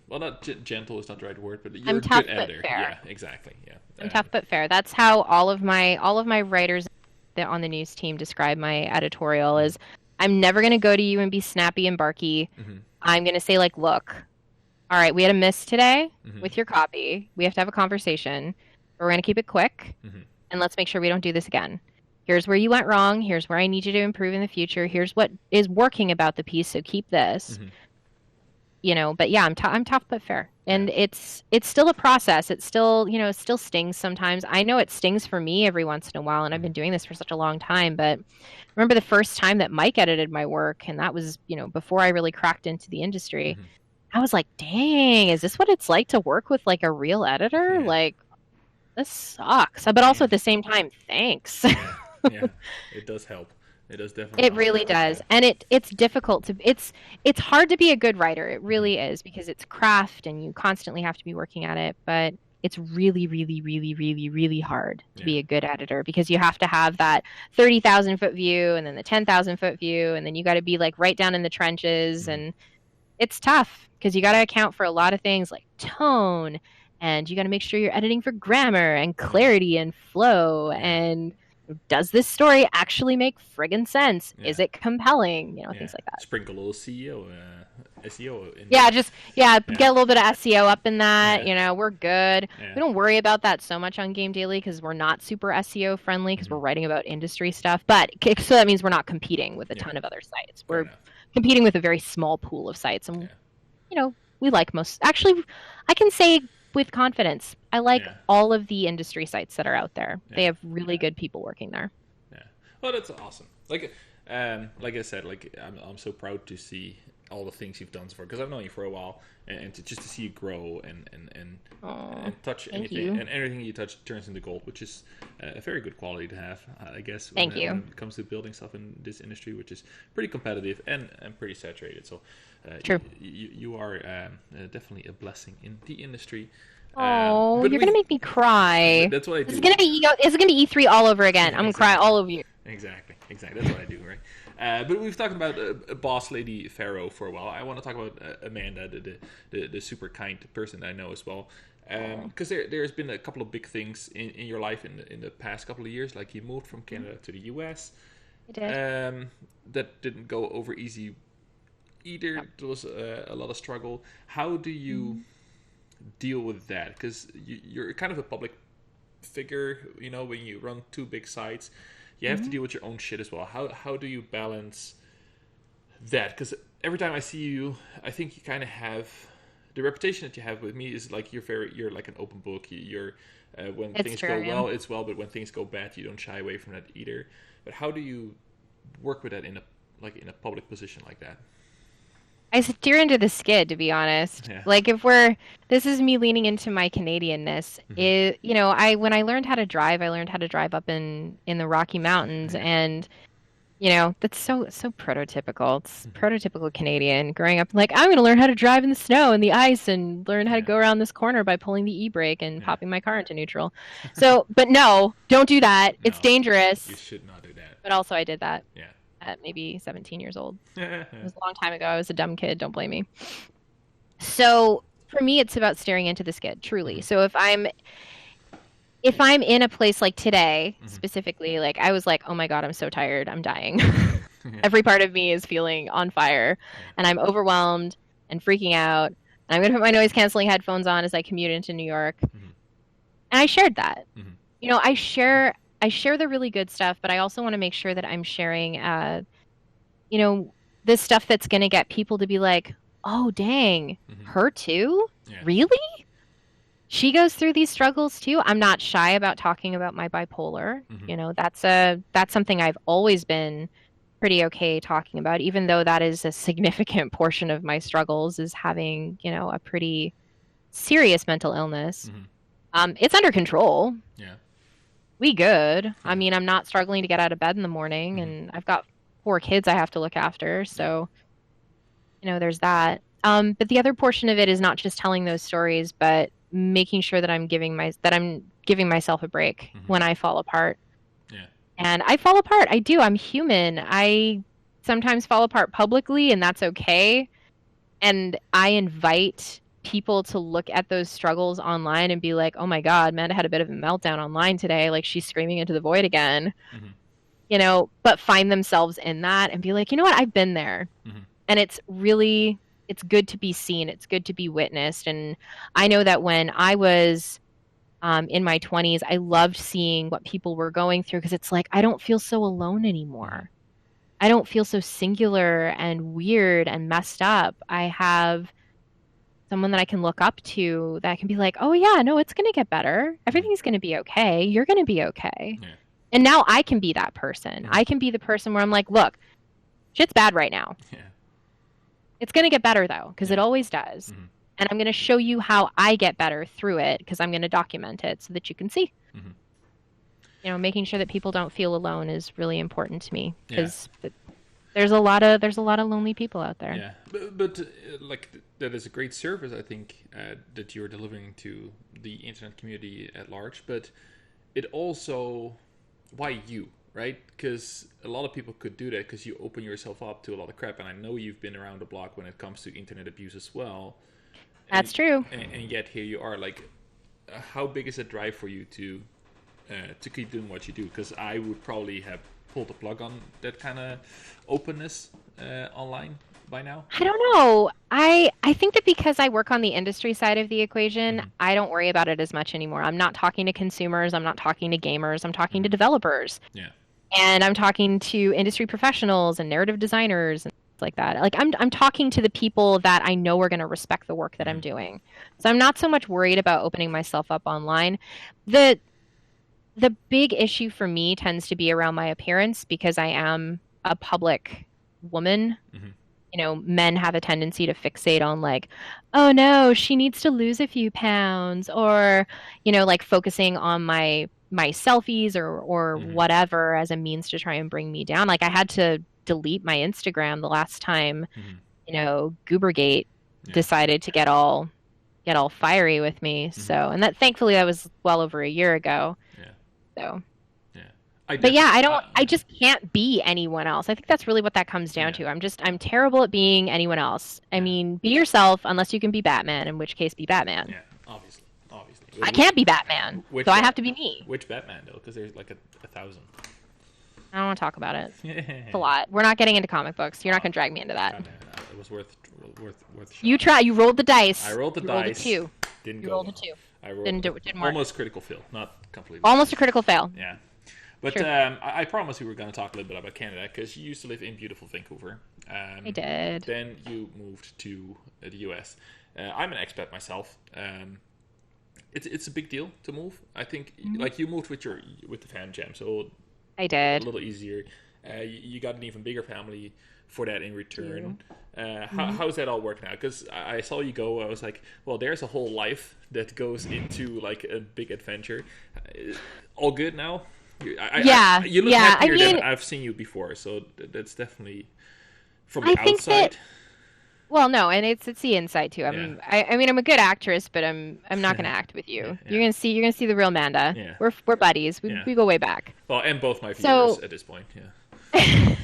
well, not gentle is not the right word, but you're a good editor. Yeah, exactly. Yeah, I'm tough but fair. That's how all of my writers on the news team describe my editorial. Is I'm never going to go to you and be snappy and barky. I'm going to say like, look, all right, we had a miss today with your copy. We have to have a conversation. We're going to keep it quick, and let's make sure we don't do this again. Here's where you went wrong. Here's where I need you to improve in the future. Here's what is working about the piece, so keep this. You know, but yeah, I'm tough but fair, and it's still a process. It's still, you know, it still stings sometimes. I know it stings for me every once in a while, and I've been doing this for such a long time. But remember the first time that Mike edited my work, and that was, you know, before I really cracked into the industry. I was like, dang, is this what it's like to work with like a real editor? Like, this sucks. But also at the same time, thanks. Yeah, it does help. It does definitely. It really does, and it's difficult to. It's hard to be a good writer. It really is, because it's craft, and you constantly have to be working at it. But it's really, really, really, really, really hard to be a good editor, because you have to have that 30,000-foot view, and then the 10,000-foot view, and then you got to be like right down in the trenches, and it's tough because you got to account for a lot of things like tone, and you got to make sure you're editing for grammar and clarity and flow and. Does this story actually make friggin' sense? Yeah. Is it compelling? You know, things like that. Sprinkle a little SEO in get a little bit of SEO up in that. You know, we're good. We don't worry about that so much on Game Daily because we're not super SEO friendly because we're writing about industry stuff. But so that means we're not competing with a ton of other sites. We're competing with a very small pool of sites, and you know, we like most. Actually, I can say with confidence, I like all of the industry sites that are out there. They have really good people working there. Yeah. Well, that's awesome. Like, Like I said, like I'm so proud to see all the things you've done so far, because I've known you for a while, and just to see you grow and touch anything, and everything you touch turns into gold, which is a very good quality to have, I guess. When it comes to building stuff in this industry, which is pretty competitive and pretty saturated. So, True. You are definitely a blessing in the industry. Oh, you're gonna make me cry. That's what I do. It's gonna be E3 all over again. I'm gonna cry all over you. Exactly. That's what I do, right? But we've talked about Boss Lady Farough for a while. I want to talk about Amanda, the super kind person that I know as well. Because there's been a couple of big things in your life in the past couple of years. Like you moved from Canada to the US. I did. That didn't go over easy either. Yep. There was a lot of struggle. How do you deal with that? Because you're kind of a public figure, you know, when you run two big sites. You have to deal with your own shit as well. How do you balance that? Because every time I see you, I think you kind of have the reputation that you have with me is like you're like an open book. You're when things go well, it's well, but when things go bad, you don't shy away from that either. But how do you work with that in a public position like that? I steer into the skid, to be honest. Yeah. Like this is me leaning into my Canadianness. You know, when I learned how to drive, I learned how to drive up in the Rocky Mountains, and you know, that's so prototypical. It's prototypical Canadian growing up. Like, I'm going to learn how to drive in the snow and the ice, and learn how to go around this corner by pulling the e-brake and popping my car into neutral. So, but no, don't do that. No, it's dangerous. You should not do that. But also, I did that. Yeah. At maybe 17 years old. It was a long time ago. I was a dumb kid. Don't blame me. So for me, it's about staring into the skid, truly. So if I'm in a place like today, specifically, like I was like, oh my God, I'm so tired. I'm dying. Every part of me is feeling on fire, and I'm overwhelmed and freaking out. And I'm going to put my noise canceling headphones on as I commute into New York. And I shared that. You know, I share the really good stuff, but I also want to make sure that I'm sharing, you know, this stuff that's going to get people to be like, oh, dang, her too? Yeah. Really? She goes through these struggles too? I'm not shy about talking about my bipolar. You know, that's something I've always been pretty okay talking about, even though that is a significant portion of my struggles, is having, you know, a pretty serious mental illness. It's under control. Yeah. We good. I mean, I'm not struggling to get out of bed in the morning, and I've got 4 kids I have to look after. So, you know, there's that. But the other portion of it is not just telling those stories, but making sure that I'm giving myself a break when I fall apart. Yeah. And I fall apart. I do. I'm human. I sometimes fall apart publicly, and that's okay. And I invite people to look at those struggles online and be like, oh my God, Amanda had a bit of a meltdown online today. Like, she's screaming into the void again, you know, but find themselves in that and be like, you know what? I've been there. And it's good to be seen. It's good to be witnessed. And I know that when I was in my 20s, I loved seeing what people were going through, because it's like, I don't feel so alone anymore. I don't feel so singular and weird and messed up. I have someone that I can look up to that can be like, oh yeah, no, it's going to get better. Everything's going to be okay. You're going to be okay. Yeah. And now I can be that person. I can be the person where I'm like, look, shit's bad right now. Yeah. It's going to get better though, because it always does. And I'm going to show you how I get better through it, because I'm going to document it so that you can see. You know, making sure that people don't feel alone is really important to me, because there's a lot of lonely people out there. Yeah, but like that is a great service, I think, that you're delivering to the internet community at large. But it also, why you, right? Because a lot of people could do that because you open yourself up to a lot of crap, and I know you've been around the block when it comes to internet abuse as well. That's true. And yet here you are. Like, how big is a drive for you to keep doing what you do? Because I would probably have pulled the plug on that kind of openness online by now. I don't know. I think that because I work on the industry side of the equation, I don't worry about it as much anymore. I'm not talking to consumers. I'm not talking to gamers. I'm talking to developers. Yeah. And I'm talking to industry professionals and narrative designers and stuff like that. Like, I'm talking to the people that I know are going to respect the work that I'm doing. So I'm not so much worried about opening myself up online. The big issue for me tends to be around my appearance, because I am a public woman. Mm-hmm. You know, men have a tendency to fixate on like, oh no, she needs to lose a few pounds, or, you know, like focusing on my selfies or Mm-hmm. whatever as a means to try and bring me down. Like I had to delete my Instagram the last time, Mm-hmm. you know, Goobergate Yeah. decided to get all fiery with me. Mm-hmm. So, and that thankfully that was well over a year ago. Yeah. So, Yeah. but yeah, I Yeah. just can't be anyone else. I think that's really what that comes down Yeah. to. I'm terrible at being anyone else. I Yeah. mean, be yourself unless you can be Batman, in which case be Batman. Yeah. Obviously. Obviously. I can't be Batman, so I have to be me. Which Batman though? Because there's like a thousand. I don't want to talk about it. Yeah. It's a lot. We're not getting into comic books. You're not going to drag me into that. It was worth. You try. You rolled the dice. I rolled the you dice. Rolled a two. Didn't you go rolled well. a two. I rolled didn't work. almost critical fail, not completely. Almost a critical fail. Yeah. But Sure. I promised we were going to talk a little bit about Canada because you used to live in beautiful Vancouver. I did. Then you moved to the US. I'm an expat myself. It's a big deal to move. I think like you moved with the fam jam, so I did. a little easier. You got an even bigger family for that in return. How's that all working out? Because I saw you go. I was like, well, there's a whole life that goes into like a big adventure. All good now? You look happier than I've seen you before, so that's definitely from the outside. Well, no, and it's the inside too. I mean, I'm a good actress, but I'm not going to act with you. Yeah. You're gonna see the real Amanda. Yeah. We're buddies. We go way back. Well, and both my viewers at this point. Yeah.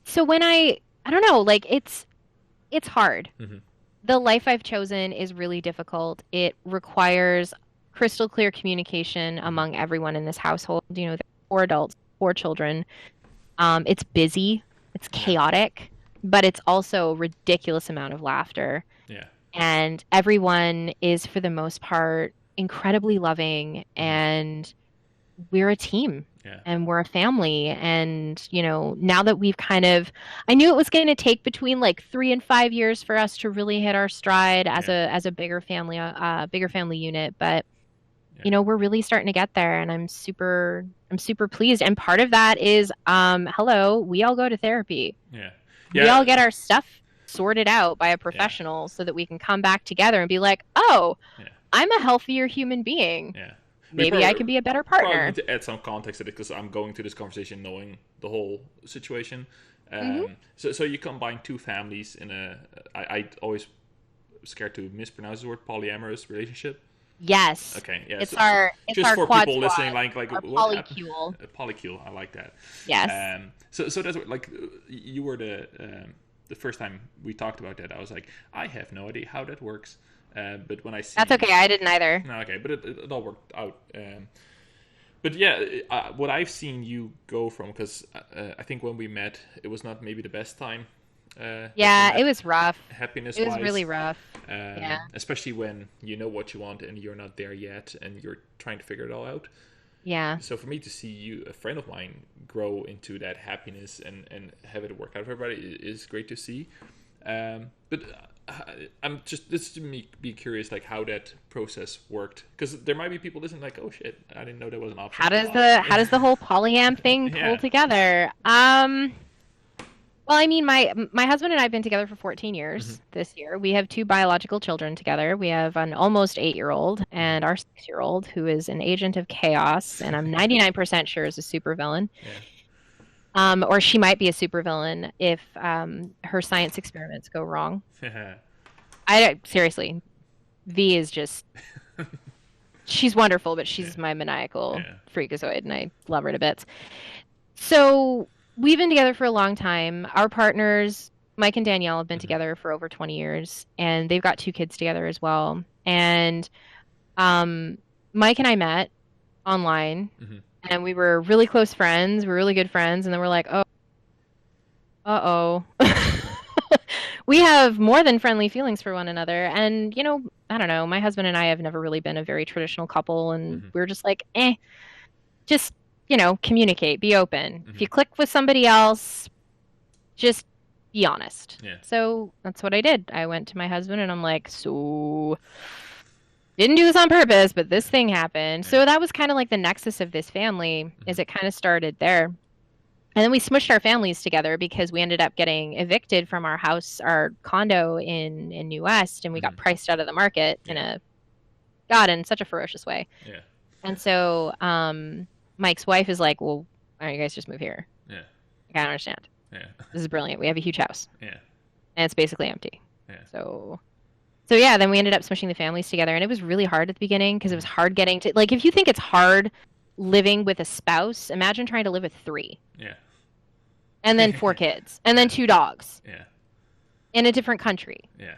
So when I don't know, like it's hard. Mm-hmm. The life I've chosen is really difficult. It requires crystal clear communication among everyone in this household. You know, there are 4 adults, 4 children. It's busy, it's chaotic, but it's also a ridiculous amount of laughter. Yeah. And everyone is, for the most part, incredibly loving, and we're a team. Yeah. And we're a family. And, you know, now that we've I knew it was going to take between like 3 and 5 years for us to really hit our stride as a bigger family unit. But, you know, we're really starting to get there, and I'm super pleased. And part of that is, hello, we all go to therapy. Yeah. We all get our stuff sorted out by a professional so that we can come back together and be like, oh, I'm a healthier human being. Yeah. Maybe I can be a better partner. Probably need to add some context to it because I'm going to this conversation knowing the whole situation. So you combine 2 families in I always scared to mispronounce the word polyamorous relationship. Yes. Okay. Yeah. It's so, our just our for quad people squad, listening, like our what polycule. Polycule. I like that. Yes. So that's what, like you were the first time we talked about that. I was like, I have no idea how that works. But when I see that's okay, I didn't either. No, okay, but it all worked out. But yeah, what I've seen you go from, because I think when we met, it was not maybe the best time. It was rough. Happiness. It was really rough. Especially when you know what you want and you're not there yet, and you're trying to figure it all out. Yeah. So for me to see you, a friend of mine, grow into that happiness and have it work out for everybody is great to see. But I'm just be curious, like how that process worked, because there might be people listening like, oh shit, I didn't know that was an option. How does the whole polyam thing pull together? Well, I mean, my husband and I have been together for 14 years this year. We have 2 biological children together. We have an almost 8-year-old and our 6-year-old, who is an agent of chaos, and I'm 99% sure is a supervillain. Yeah. Or she might be a supervillain if her science experiments go wrong. Seriously, V is just she's wonderful, but she's my maniacal freakazoid, and I love her to bits. So we've been together for a long time. Our partners, Mike and Danielle, have been together for over 20 years, and they've got 2 kids together as well. And Mike and I met online, and we were really close friends. We were really good friends, and then we're like, oh, uh-oh. We have more than friendly feelings for one another. And, you know, I don't know. My husband and I have never really been a very traditional couple, and we were just like, just, you know, communicate, be open. If you click with somebody else, just be honest. Yeah. So that's what I did. I went to my husband and I'm like, so didn't do this on purpose, but this thing happened. Yeah. So that was kind of like the nexus of this family, is it kind of started there. And then we smushed our families together because we ended up getting evicted from our house, our condo in New West, and we got priced out of the market in such a ferocious way. Yeah. And so Mike's wife is like, well, why don't you guys just move here? Yeah. I don't understand. Yeah. This is brilliant. We have a huge house. Yeah. And it's basically empty. Yeah. So yeah, then we ended up smushing the families together, and it was really hard at the beginning because it was hard getting to, like, if you think it's hard living with a spouse, imagine trying to live with 3. Yeah. And then 4 kids, and then 2 dogs. Yeah. In a different country. Yeah.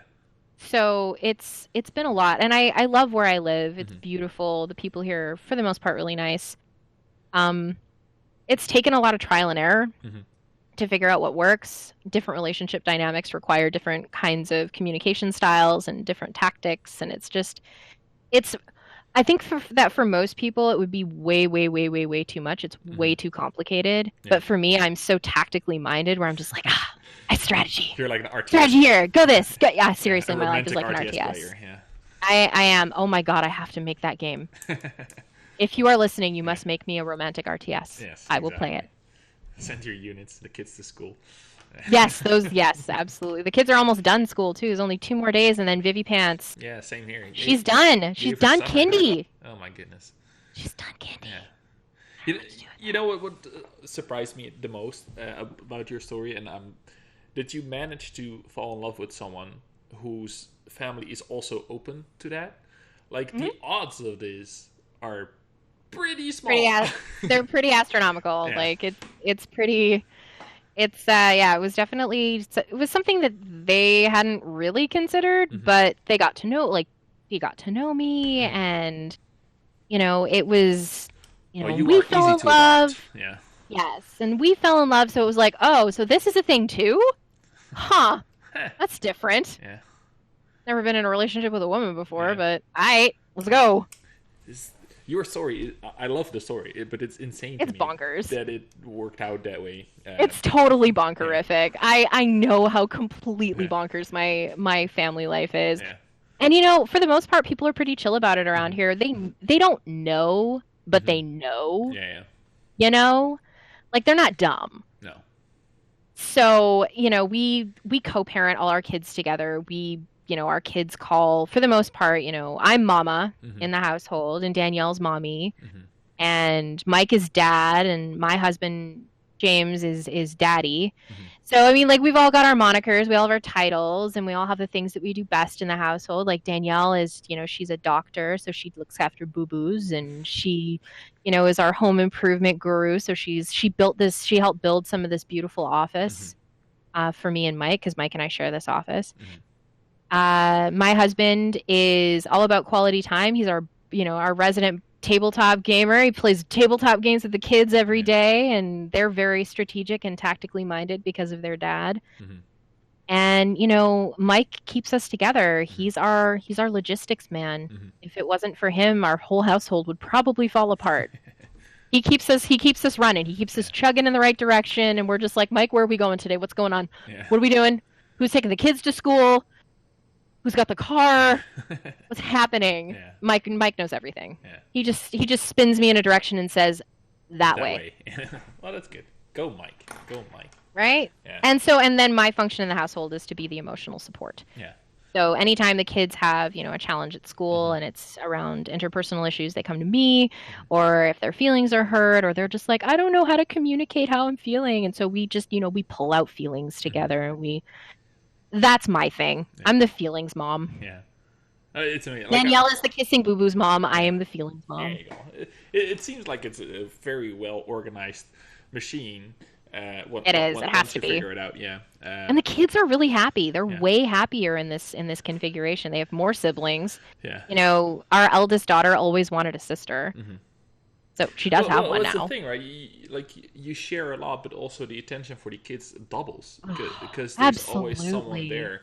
So it's been a lot, and I love where I live. It's beautiful. The people here, are, for the most part, really nice. It's taken a lot of trial and error to figure out what works. Different relationship dynamics require different kinds of communication styles and different tactics, and I think for most people it would be way, way, way, way, way too much. It's way too complicated. Yeah. But for me, I'm so tactically minded where I'm just like, I strategy. You're like an RTS. Strategy here. Go this. Go, yeah, seriously, my life is like RTS an RTS. Player, yeah. I am. Oh my god, I have to make that game. If you are listening, you must make me a romantic RTS. Yes, I will play it. Send your units, the kids to school. Yes, yes, absolutely. The kids are almost done school too. There's only 2 more days, and then Vivi Pants. Yeah, same here. She's done. She's done kindy. Oh my goodness. She's done kindy. Yeah. You know what surprised me the most about your story, and did you manage to fall in love with someone whose family is also open to that? Like the odds of this are pretty small. They're pretty astronomical. Yeah. Like it's pretty. It's it was definitely, it was something that they hadn't really considered, but they got to know, like, he got to know me, and it was, we fell in love. Yeah. Yes, and we fell in love, so it was like, oh, so this is a thing too? Huh. That's different. Yeah. Never been in a relationship with a woman before, but alright, let's go. Your story, I love the story, but it's insane. It's bonkers that it worked out that way. It's totally bonkerific. Yeah. I know how completely bonkers my family life is. Yeah. And for the most part, people are pretty chill about it around here. They don't know, but they know. Yeah. Like they're not dumb. No. So we co-parent all our kids together. Our kids call, for the most part, I'm mama in the household, and Danielle's mommy, and Mike is dad, and my husband, James, is daddy. So, I mean, like, we've all got our monikers, we all have our titles, and we all have the things that we do best in the household. Like, Danielle is, she's a doctor, so she looks after boo-boos, and she, is our home improvement guru. So she helped build some of this beautiful office for me and Mike, because Mike and I share this office. My husband is all about quality time. He's our resident tabletop gamer. He plays tabletop games with the kids every day, and they're very strategic and tactically minded because of their dad. And Mike keeps us together. He's our logistics man. If it wasn't for him, our whole household would probably fall apart. He keeps us running. He keeps us chugging in the right direction, and we're just like, Mike, where are we going today? What's going on? What are we doing? Who's taking the kids to school? Who's got the car? What's happening? Yeah. Mike knows everything. Yeah. He just spins me in a direction and says, that way. Well, that's good. Go Mike. Right? Yeah. And then my function in the household is to be the emotional support. Yeah. So anytime the kids have, a challenge at school and it's around interpersonal issues, they come to me, or if their feelings are hurt, or they're just like, I don't know how to communicate how I'm feeling. And so we just, we pull out feelings together, and that's my thing. Yeah. I'm the feelings mom. Yeah. It's amazing. Danielle is the kissing boo-boos mom. I am the feelings mom. There you go. It seems like it's a very well organized machine. It is. It has to be. Figure it out. Yeah. And the kids are really happy. They're way happier in this configuration. They have more siblings. Yeah. Our eldest daughter always wanted a sister. So she does have one now. That's the thing, right? You share a lot, but also the attention for the kids doubles because there's always someone there.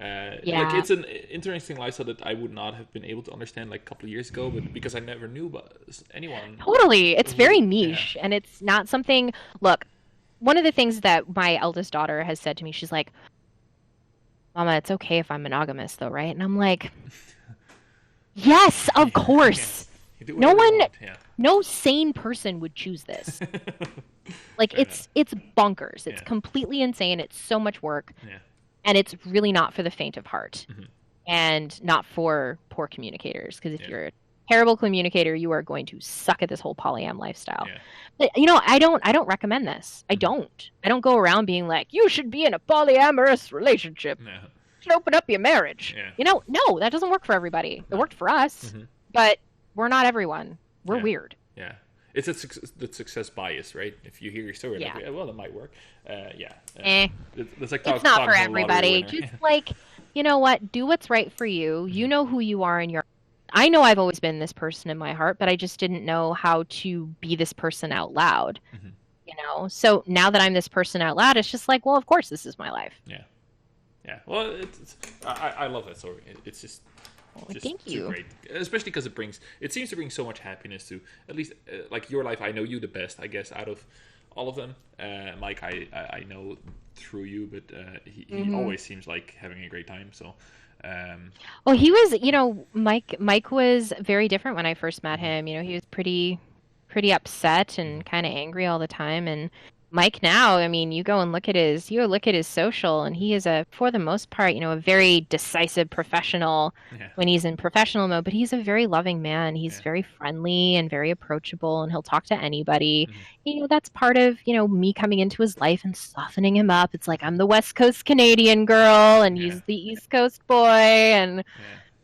Like, it's an interesting lifestyle that I would not have been able to understand like a couple of years ago, but because I never knew about anyone. Totally, it's very niche, and it's not something. Look, one of the things that my eldest daughter has said to me, she's like, "Mama, it's okay if I'm monogamous, though, right?" And I'm like, Yes, of course. You do No whatever you one, want. Yeah. no sane person would choose this. Like Fair enough. it's bonkers. It's Yeah. completely insane. It's so much work, Yeah. and it's really not for the faint of heart, Hmm. and not for poor communicators. Because if Yeah. you're a terrible communicator, you are going to suck at this whole polyam lifestyle. Yeah. But, I don't recommend this. I don't go around being like, you should be in a polyamorous relationship. No. You should open up your marriage. Yeah. No, that doesn't work for everybody. It No. worked for us, Mhm. but we're not everyone. We're Yeah. weird. Yeah. It's the success bias, right? If you hear your story, Yeah. like, yeah, well, it might work. Yeah. It's like not for talking to a lottery everybody. winner. Just like, you know what? Do what's right for you. You know who you are in your. I know I've always been this person in my heart, but I just didn't know how to be this person out loud. Mhm. So now that I'm this person out loud, it's just like, well, of course, this is my life. Yeah. Yeah. Well, I love that story. It's just Thank too you. great, especially because it seems to bring so much happiness to at least like your life. I know you the best, I guess, out of all of them. Mike, I know through you, but he always seems like having a great time. So. Well, he was, Mike was very different when I first met him. He was pretty upset and kind of angry all the time. And Mike now, I mean, you look at his social, and he is for the most part, a very decisive professional Yeah. when he's in professional mode, but he's a very loving man. He's Yeah. very friendly and very approachable, and he'll talk to anybody. That's part of, me coming into his life and softening him up. It's like, I'm the West Coast Canadian girl, and Yeah. he's the East Coast boy, and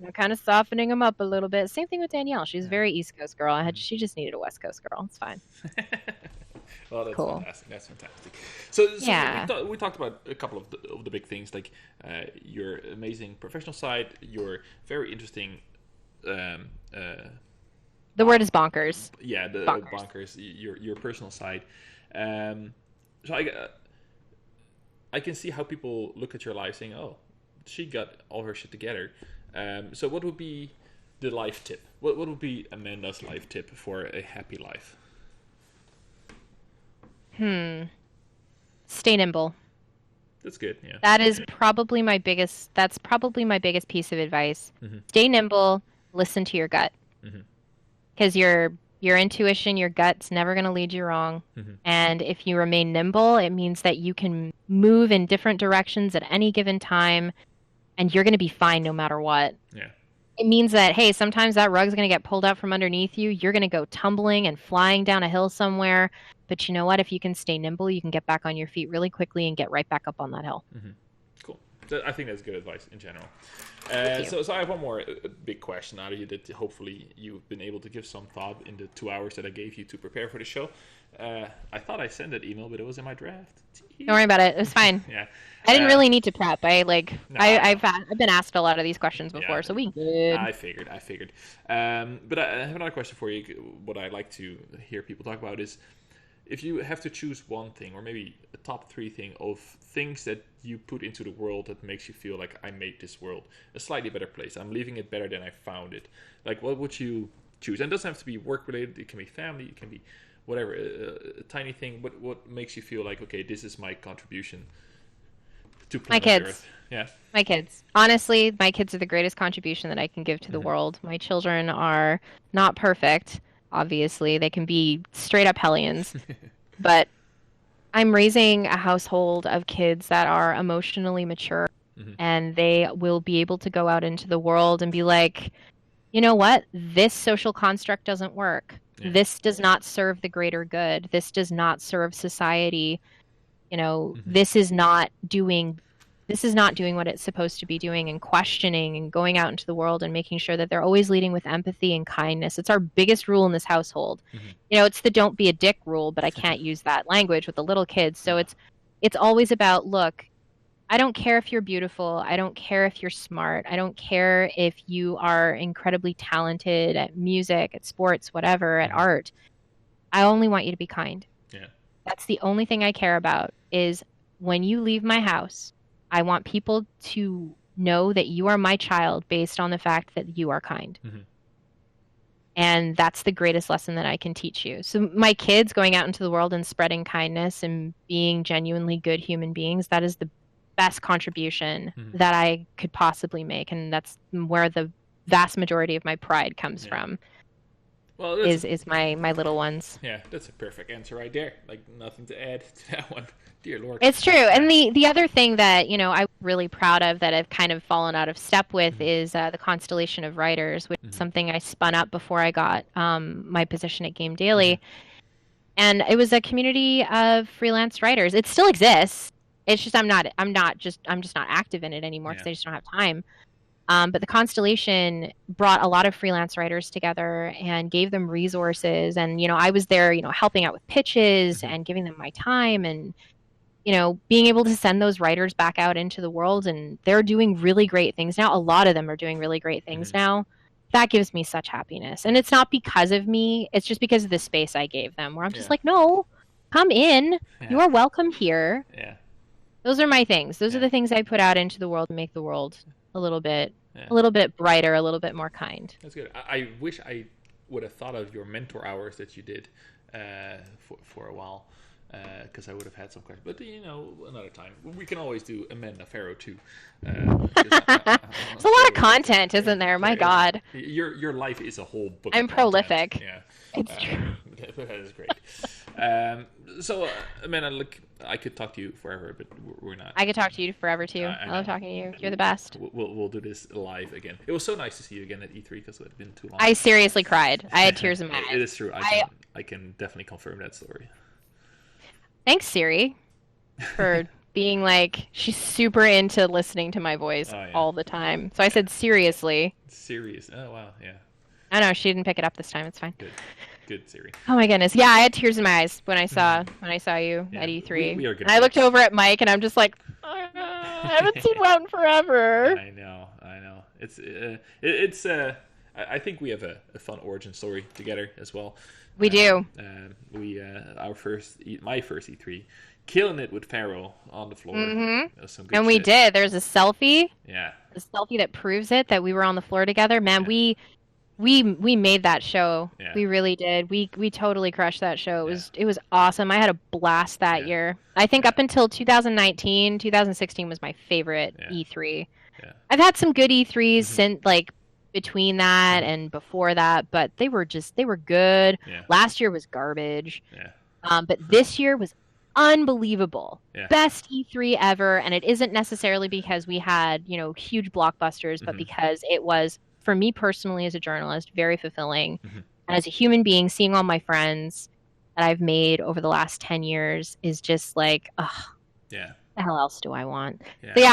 Yeah. kind of softening him up a little bit. Same thing with Danielle. She's a very East Coast girl. She just needed a West Coast girl. It's fine. Well, that's Cool. fantastic. That's fantastic. So Yeah. we talked about a couple of the big things, like your amazing professional side, your very interesting, The word is bonkers. yeah, the Bonkers. bonkers, your personal side. So I can see how people look at your life saying, "Oh, she got all her shit together." So what would be the life tip? What would be Amanda's life tip for a happy life? Stay nimble. That's good. Yeah. That's probably my biggest piece of advice. Stay nimble, listen to your gut. Because your intuition, your gut's never going to lead you wrong. And if you remain nimble, it means that you can move in different directions at any given time, and you're going to be fine no matter what. Yeah. It means that, hey, sometimes that rug's going to get pulled out from underneath you. You're going to go tumbling and flying down a hill somewhere. But you know what? If you can stay nimble, you can get back on your feet really quickly and get right back up on that hill. Cool. I think that's good advice in general. Thank you. So I have one more big question out of you that hopefully you've been able to give some thought in the 2 hours that I gave you to prepare for the show. I thought I sent that email, but it was in my draft. Don't worry about it. It was fine. Yeah. I didn't really need to prep. I've been asked a lot of these questions before, Yeah. so we good. I figured. But I have another question for you. What I like to hear people talk about is, if you have to choose one thing, or maybe a top 3 thing of things that you put into the world that makes you feel like I made this world a slightly better place, I'm leaving it better than I found it. Like, what would you choose? And it doesn't have to be work related. It can be family. It can be whatever, a tiny thing. What makes you feel like, okay, this is my contribution to planet kids. Earth? Yeah. My kids. Honestly, my kids are the greatest contribution that I can give to the world. My children are not perfect, obviously. They can be straight up hellions. But I'm raising a household of kids that are emotionally mature, and they will be able to go out into the world and be like, you know what? This social construct doesn't work. Yeah. This does not serve the greater good. This does not serve society. This is not doing what it's supposed to be doing, and questioning and going out into the world and making sure that they're always leading with empathy and kindness. It's our biggest rule in this household. It's the don't be a dick rule, but I can't use that language with the little kids. So it's always about, look, I don't care if you're beautiful. I don't care if you're smart. I don't care if you are incredibly talented at music, at sports, whatever, at art. I only want you to be kind. Yeah. That's the only thing I care about, is when you leave my house, I want people to know that you are my child based on the fact that you are kind. And that's the greatest lesson that I can teach you. So my kids going out into the world and spreading kindness and being genuinely good human beings, that is the best contribution that I could possibly make. And that's where the vast majority of my pride comes from. Well, is my little ones. Yeah, that's a perfect answer right there. Like, nothing to add to that one. Dear Lord. It's true. And the other thing that, I'm really proud of that I've kind of fallen out of step with is the Constellation of Writers, which is something I spun up before I got my position at Game Daily. And it was a community of freelance writers. It still exists. It's just I'm just not active in it anymore because I just don't have time. But the Constellation brought a lot of freelance writers together and gave them resources. And, I was there, helping out with pitches and giving them my time and, being able to send those writers back out into the world. And they're doing really great things now. A lot of them are doing really great things now. That gives me such happiness. And it's not because of me. It's just because of the space I gave them where I'm just like, no, come in. You are welcome here. Yeah. Those are my things. Those are the things I put out into the world to make the world a little bit brighter, a little bit more kind. That's good. I wish I would have thought of your mentor hours that you did for a while, because I would have had some questions. But another time we can always do Amanda Farough too. There's a lot of content, isn't there? My God. Your life is a whole book. I'm prolific. Yeah, it's true. That is great. So Amanda, look, I could talk to you forever, but we're not. I could talk to you forever too. I love talking to you. You're the best. We'll do this live again. It was so nice to see you again at E3 because it had been too long. I seriously cried. I had tears in my eyes. It is true. I can definitely confirm that story. Thanks, Siri, for being like, she's super into listening to my voice all the time. So I said, seriously. Serious. Oh, wow. Yeah. I know. She didn't pick it up this time. It's fine. Good, Siri. Oh, my goodness. Yeah, I had tears in my eyes when I saw you at E3. We are good. And I looked over at Mike, and I'm just like, I haven't seen Wout in forever. I know. I think we have a fun origin story together as well. We do. My first E3, killing it with Farough on the floor. That was some good and we shit. did. There's a selfie. Yeah. A selfie that proves it, that we were on the floor together. Man, we made that show. Yeah. We really did. We totally crushed that show. It was awesome. I had a blast that year. I think up until 2019, 2016 was my favorite E3. Yeah. I've had some good E3s since between that and before that, but they were good. Yeah. Last year was garbage. Yeah. But this year was unbelievable. Yeah. Best E3 ever, and it isn't necessarily because we had, huge blockbusters, but because it was, for me personally as a journalist, very fulfilling. And as a human being, seeing all my friends that I've made over the last 10 years is just like, ugh. Yeah. The hell else do I want? Yeah. So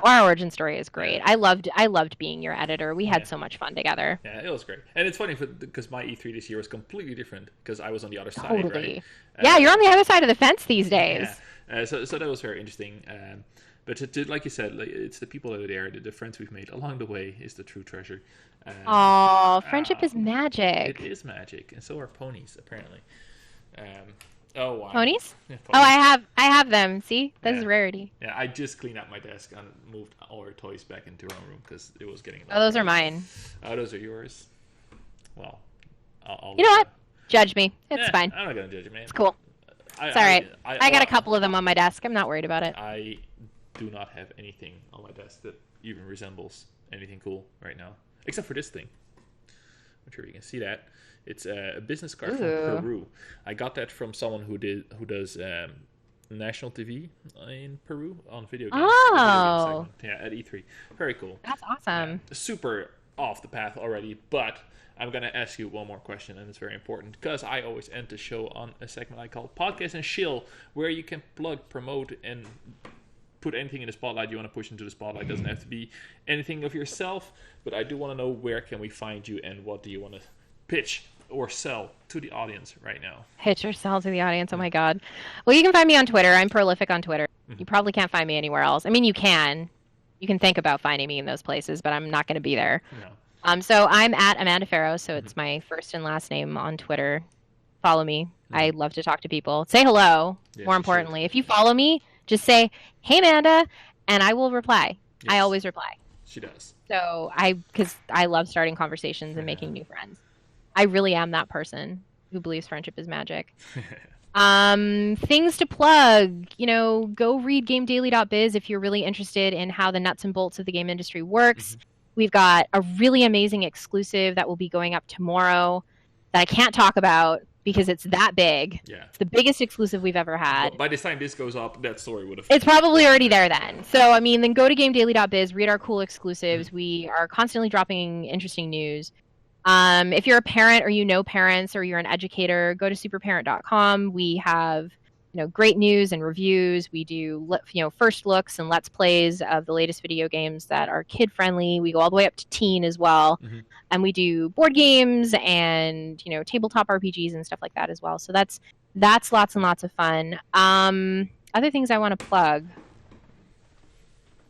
our origin story is great. Yeah. I loved being your editor. We had so much fun together. Yeah, it was great. And it's funny because my E3 this year was completely different because I was on the other side, right? Yeah, you're on the other side of the fence these days. Yeah. So that was very interesting. But like you said, it's the people that are there, the friends we've made along the way is the true treasure. Friendship is magic. It is magic, and so are ponies, apparently. Oh wow! Ponies? Yeah, ponies. Oh, I have them. See, this is rarity. Yeah, I just cleaned up my desk and moved all our toys back into our room because it was getting. Oh, those are mine. Oh, those are yours. Well, I'll you know what? Judge me. It's fine. I'm not gonna judge you, man. It's cool. It's all right. I got a couple of them on my desk. I'm not worried about it. I do not have anything on my desk that even resembles anything cool right now, except for this thing. I'm sure you can see that. It's a business card from Peru. I got that from someone who does national TV in Peru on video games. Oh, yeah, at E3. Very cool. That's awesome. Super off the path already, but I'm gonna ask you one more question, and it's very important because I always end the show on a segment I call Podcast and Shill, where you can plug, promote, and put anything in the spotlight you want to push into the spotlight. It doesn't have to be anything of yourself, but I do want to know where can we find you and what do you want to pitch or sell to the audience right now. Pitch or sell to the audience. Oh my God. Well, you can find me on Twitter. I'm prolific on Twitter. You probably can't find me anywhere else. I mean, you can think about finding me in those places, but I'm not going to be there. No. So I'm at Amanda Farough. So it's my first and last name on Twitter. Follow me. I love to talk to people. Say hello. More importantly, if you follow me, just say, "Hey, Amanda," and I will reply. Yes. I always reply. She does. So because I love starting conversations and making new friends. I really am that person who believes friendship is magic. Things to plug, go read GameDaily.biz if you're really interested in how the nuts and bolts of the game industry works. We've got a really amazing exclusive that will be going up tomorrow that I can't talk about because it's that big. Yeah. It's the biggest exclusive we've ever had. But by the time this goes up, that story would have... It's probably already there then. So, I mean, then go to gamedaily.biz, read our cool exclusives. We are constantly dropping interesting news. If you're a parent or you know parents or you're an educator, go to superparent.com. We have, great news and reviews. We do, first looks and let's plays of the latest video games that are kid friendly. We go all the way up to teen as well. And we do board games and, tabletop RPGs and stuff like that as well. So that's lots and lots of fun. Other things I want to plug.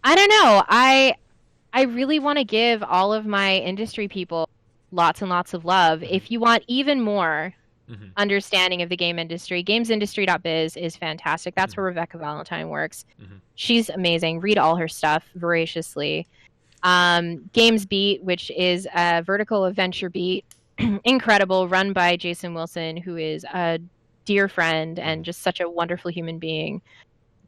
I don't know. I really want to give all of my industry people lots and lots of love. If you want even more understanding of the game industry, gamesindustry.biz is fantastic. That's where Rebecca Valentine works. She's amazing. Read all her stuff voraciously. Games Beat, which is a vertical adventure beat, incredible, run by Jason Wilson, who is a dear friend and just such a wonderful human being.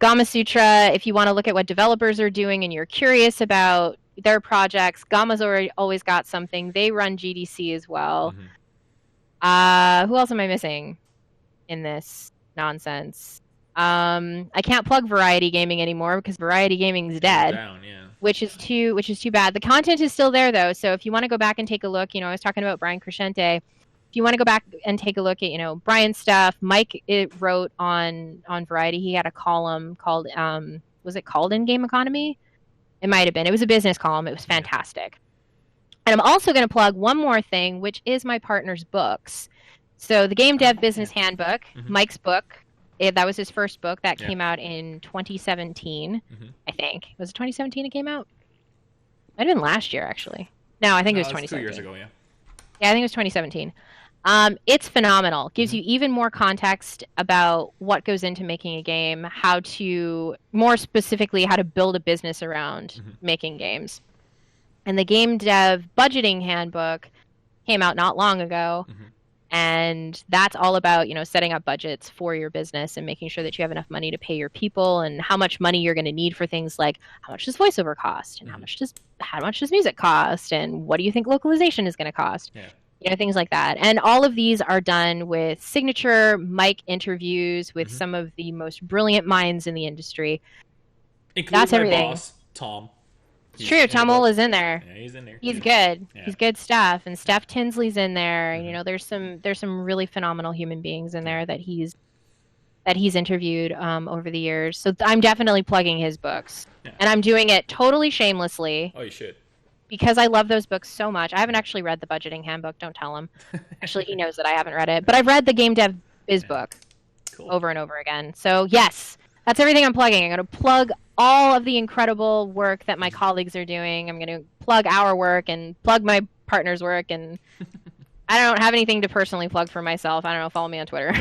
Gama Sutra, if you want to look at what developers are doing and you're curious about their projects, Gama's always got something. They run GDC as well. Who else am I missing in this nonsense? I can't plug Variety Gaming anymore because Variety Gaming's dead. Down, yeah. Which is too bad. The content is still there though, so if you want to go back and take a look, I was talking about Brian Crescente. If you want to go back and take a look at, Brian's stuff, Mike wrote on Variety. He had a column called was it called In Game Economy? It might have been. It was a business column. It was fantastic. And I'm also going to plug one more thing, which is my partner's books. So the Game Dev Business Handbook, Mike's book, that was his first book that came out in 2017, I think. Was it 2017 it came out? Might have been last year, actually. No, I think it was 2017. 2 years ago, yeah. Yeah, I think it was 2017. It's phenomenal. Gives you even more context about what goes into making a game, how to, more specifically, how to build a business around making games. And the Game Dev Budgeting Handbook came out not long ago. And that's all about, setting up budgets for your business and making sure that you have enough money to pay your people and how much money you're going to need for things like how much does voiceover cost and how much does music cost and what do you think localization is going to cost? Things like that. And all of these are done with signature mic interviews with some of the most brilliant minds in the industry. Including that's everything. My boss, Tom. It's true. Tom Ola is in there. Yeah, he's in there. He's good. Yeah. He's good stuff. And Steph Tinsley's in there. There's some really phenomenal human beings in there that he's interviewed over the years. So I'm definitely plugging his books. Yeah. And I'm doing it totally shamelessly. Oh, you should. Because I love those books so much. I haven't actually read the Budgeting Handbook. Don't tell him. Actually, he knows that I haven't read it. But I've read the Game Dev Biz book over and over again. So yes, that's everything I'm plugging. I'm going to plug all of the incredible work that my colleagues are doing. I'm going to plug our work and plug my partner's work. And I don't have anything to personally plug for myself. I don't know. Follow me on Twitter.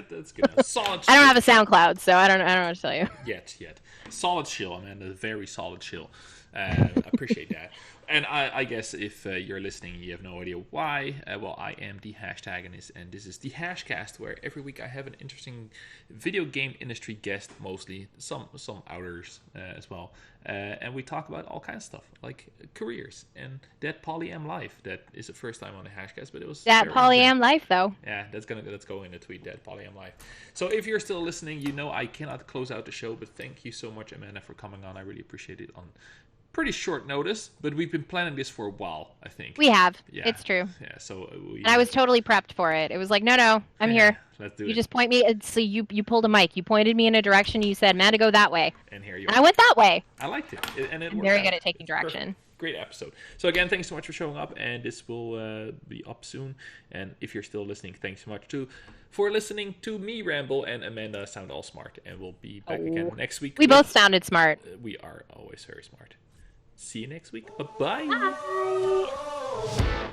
That's good. Solid. I don't have a SoundCloud, so I don't know what to tell you. Yet. Solid shill, Amanda. Very solid shill. Appreciate that. And I guess if you're listening, you have no idea why. Well, I am the Hashtagonist, and this is the Hashcast, where every week I have an interesting video game industry guest, mostly some outers as well, and we talk about all kinds of stuff like careers and that poly-am life. That is the first time on the Hashcast, but it was that poly-am life though. Yeah, let's go in the tweet, that poly-am life. So if you're still listening, I cannot close out the show, but thank you so much, Amanda, for coming on. I really appreciate it on pretty short notice, but we've been planning this for a while, I think. We have. Yeah. It's true. Yeah, so and I was totally prepped for it. It was like, no, I'm here. Let's do it. You just point me. So you pulled a mic. You pointed me in a direction. You said, "Man, to go that way." And here you are. I went that way. I liked it. And it I'm very good at taking direction. Perfect. Great episode. So again, thanks so much for showing up, and this will be up soon. And if you're still listening, thanks so much too for listening to me ramble and Amanda sound all smart. And we'll be back again next week. We both sounded smart. We are always very smart. See you next week. Bye-bye. Bye.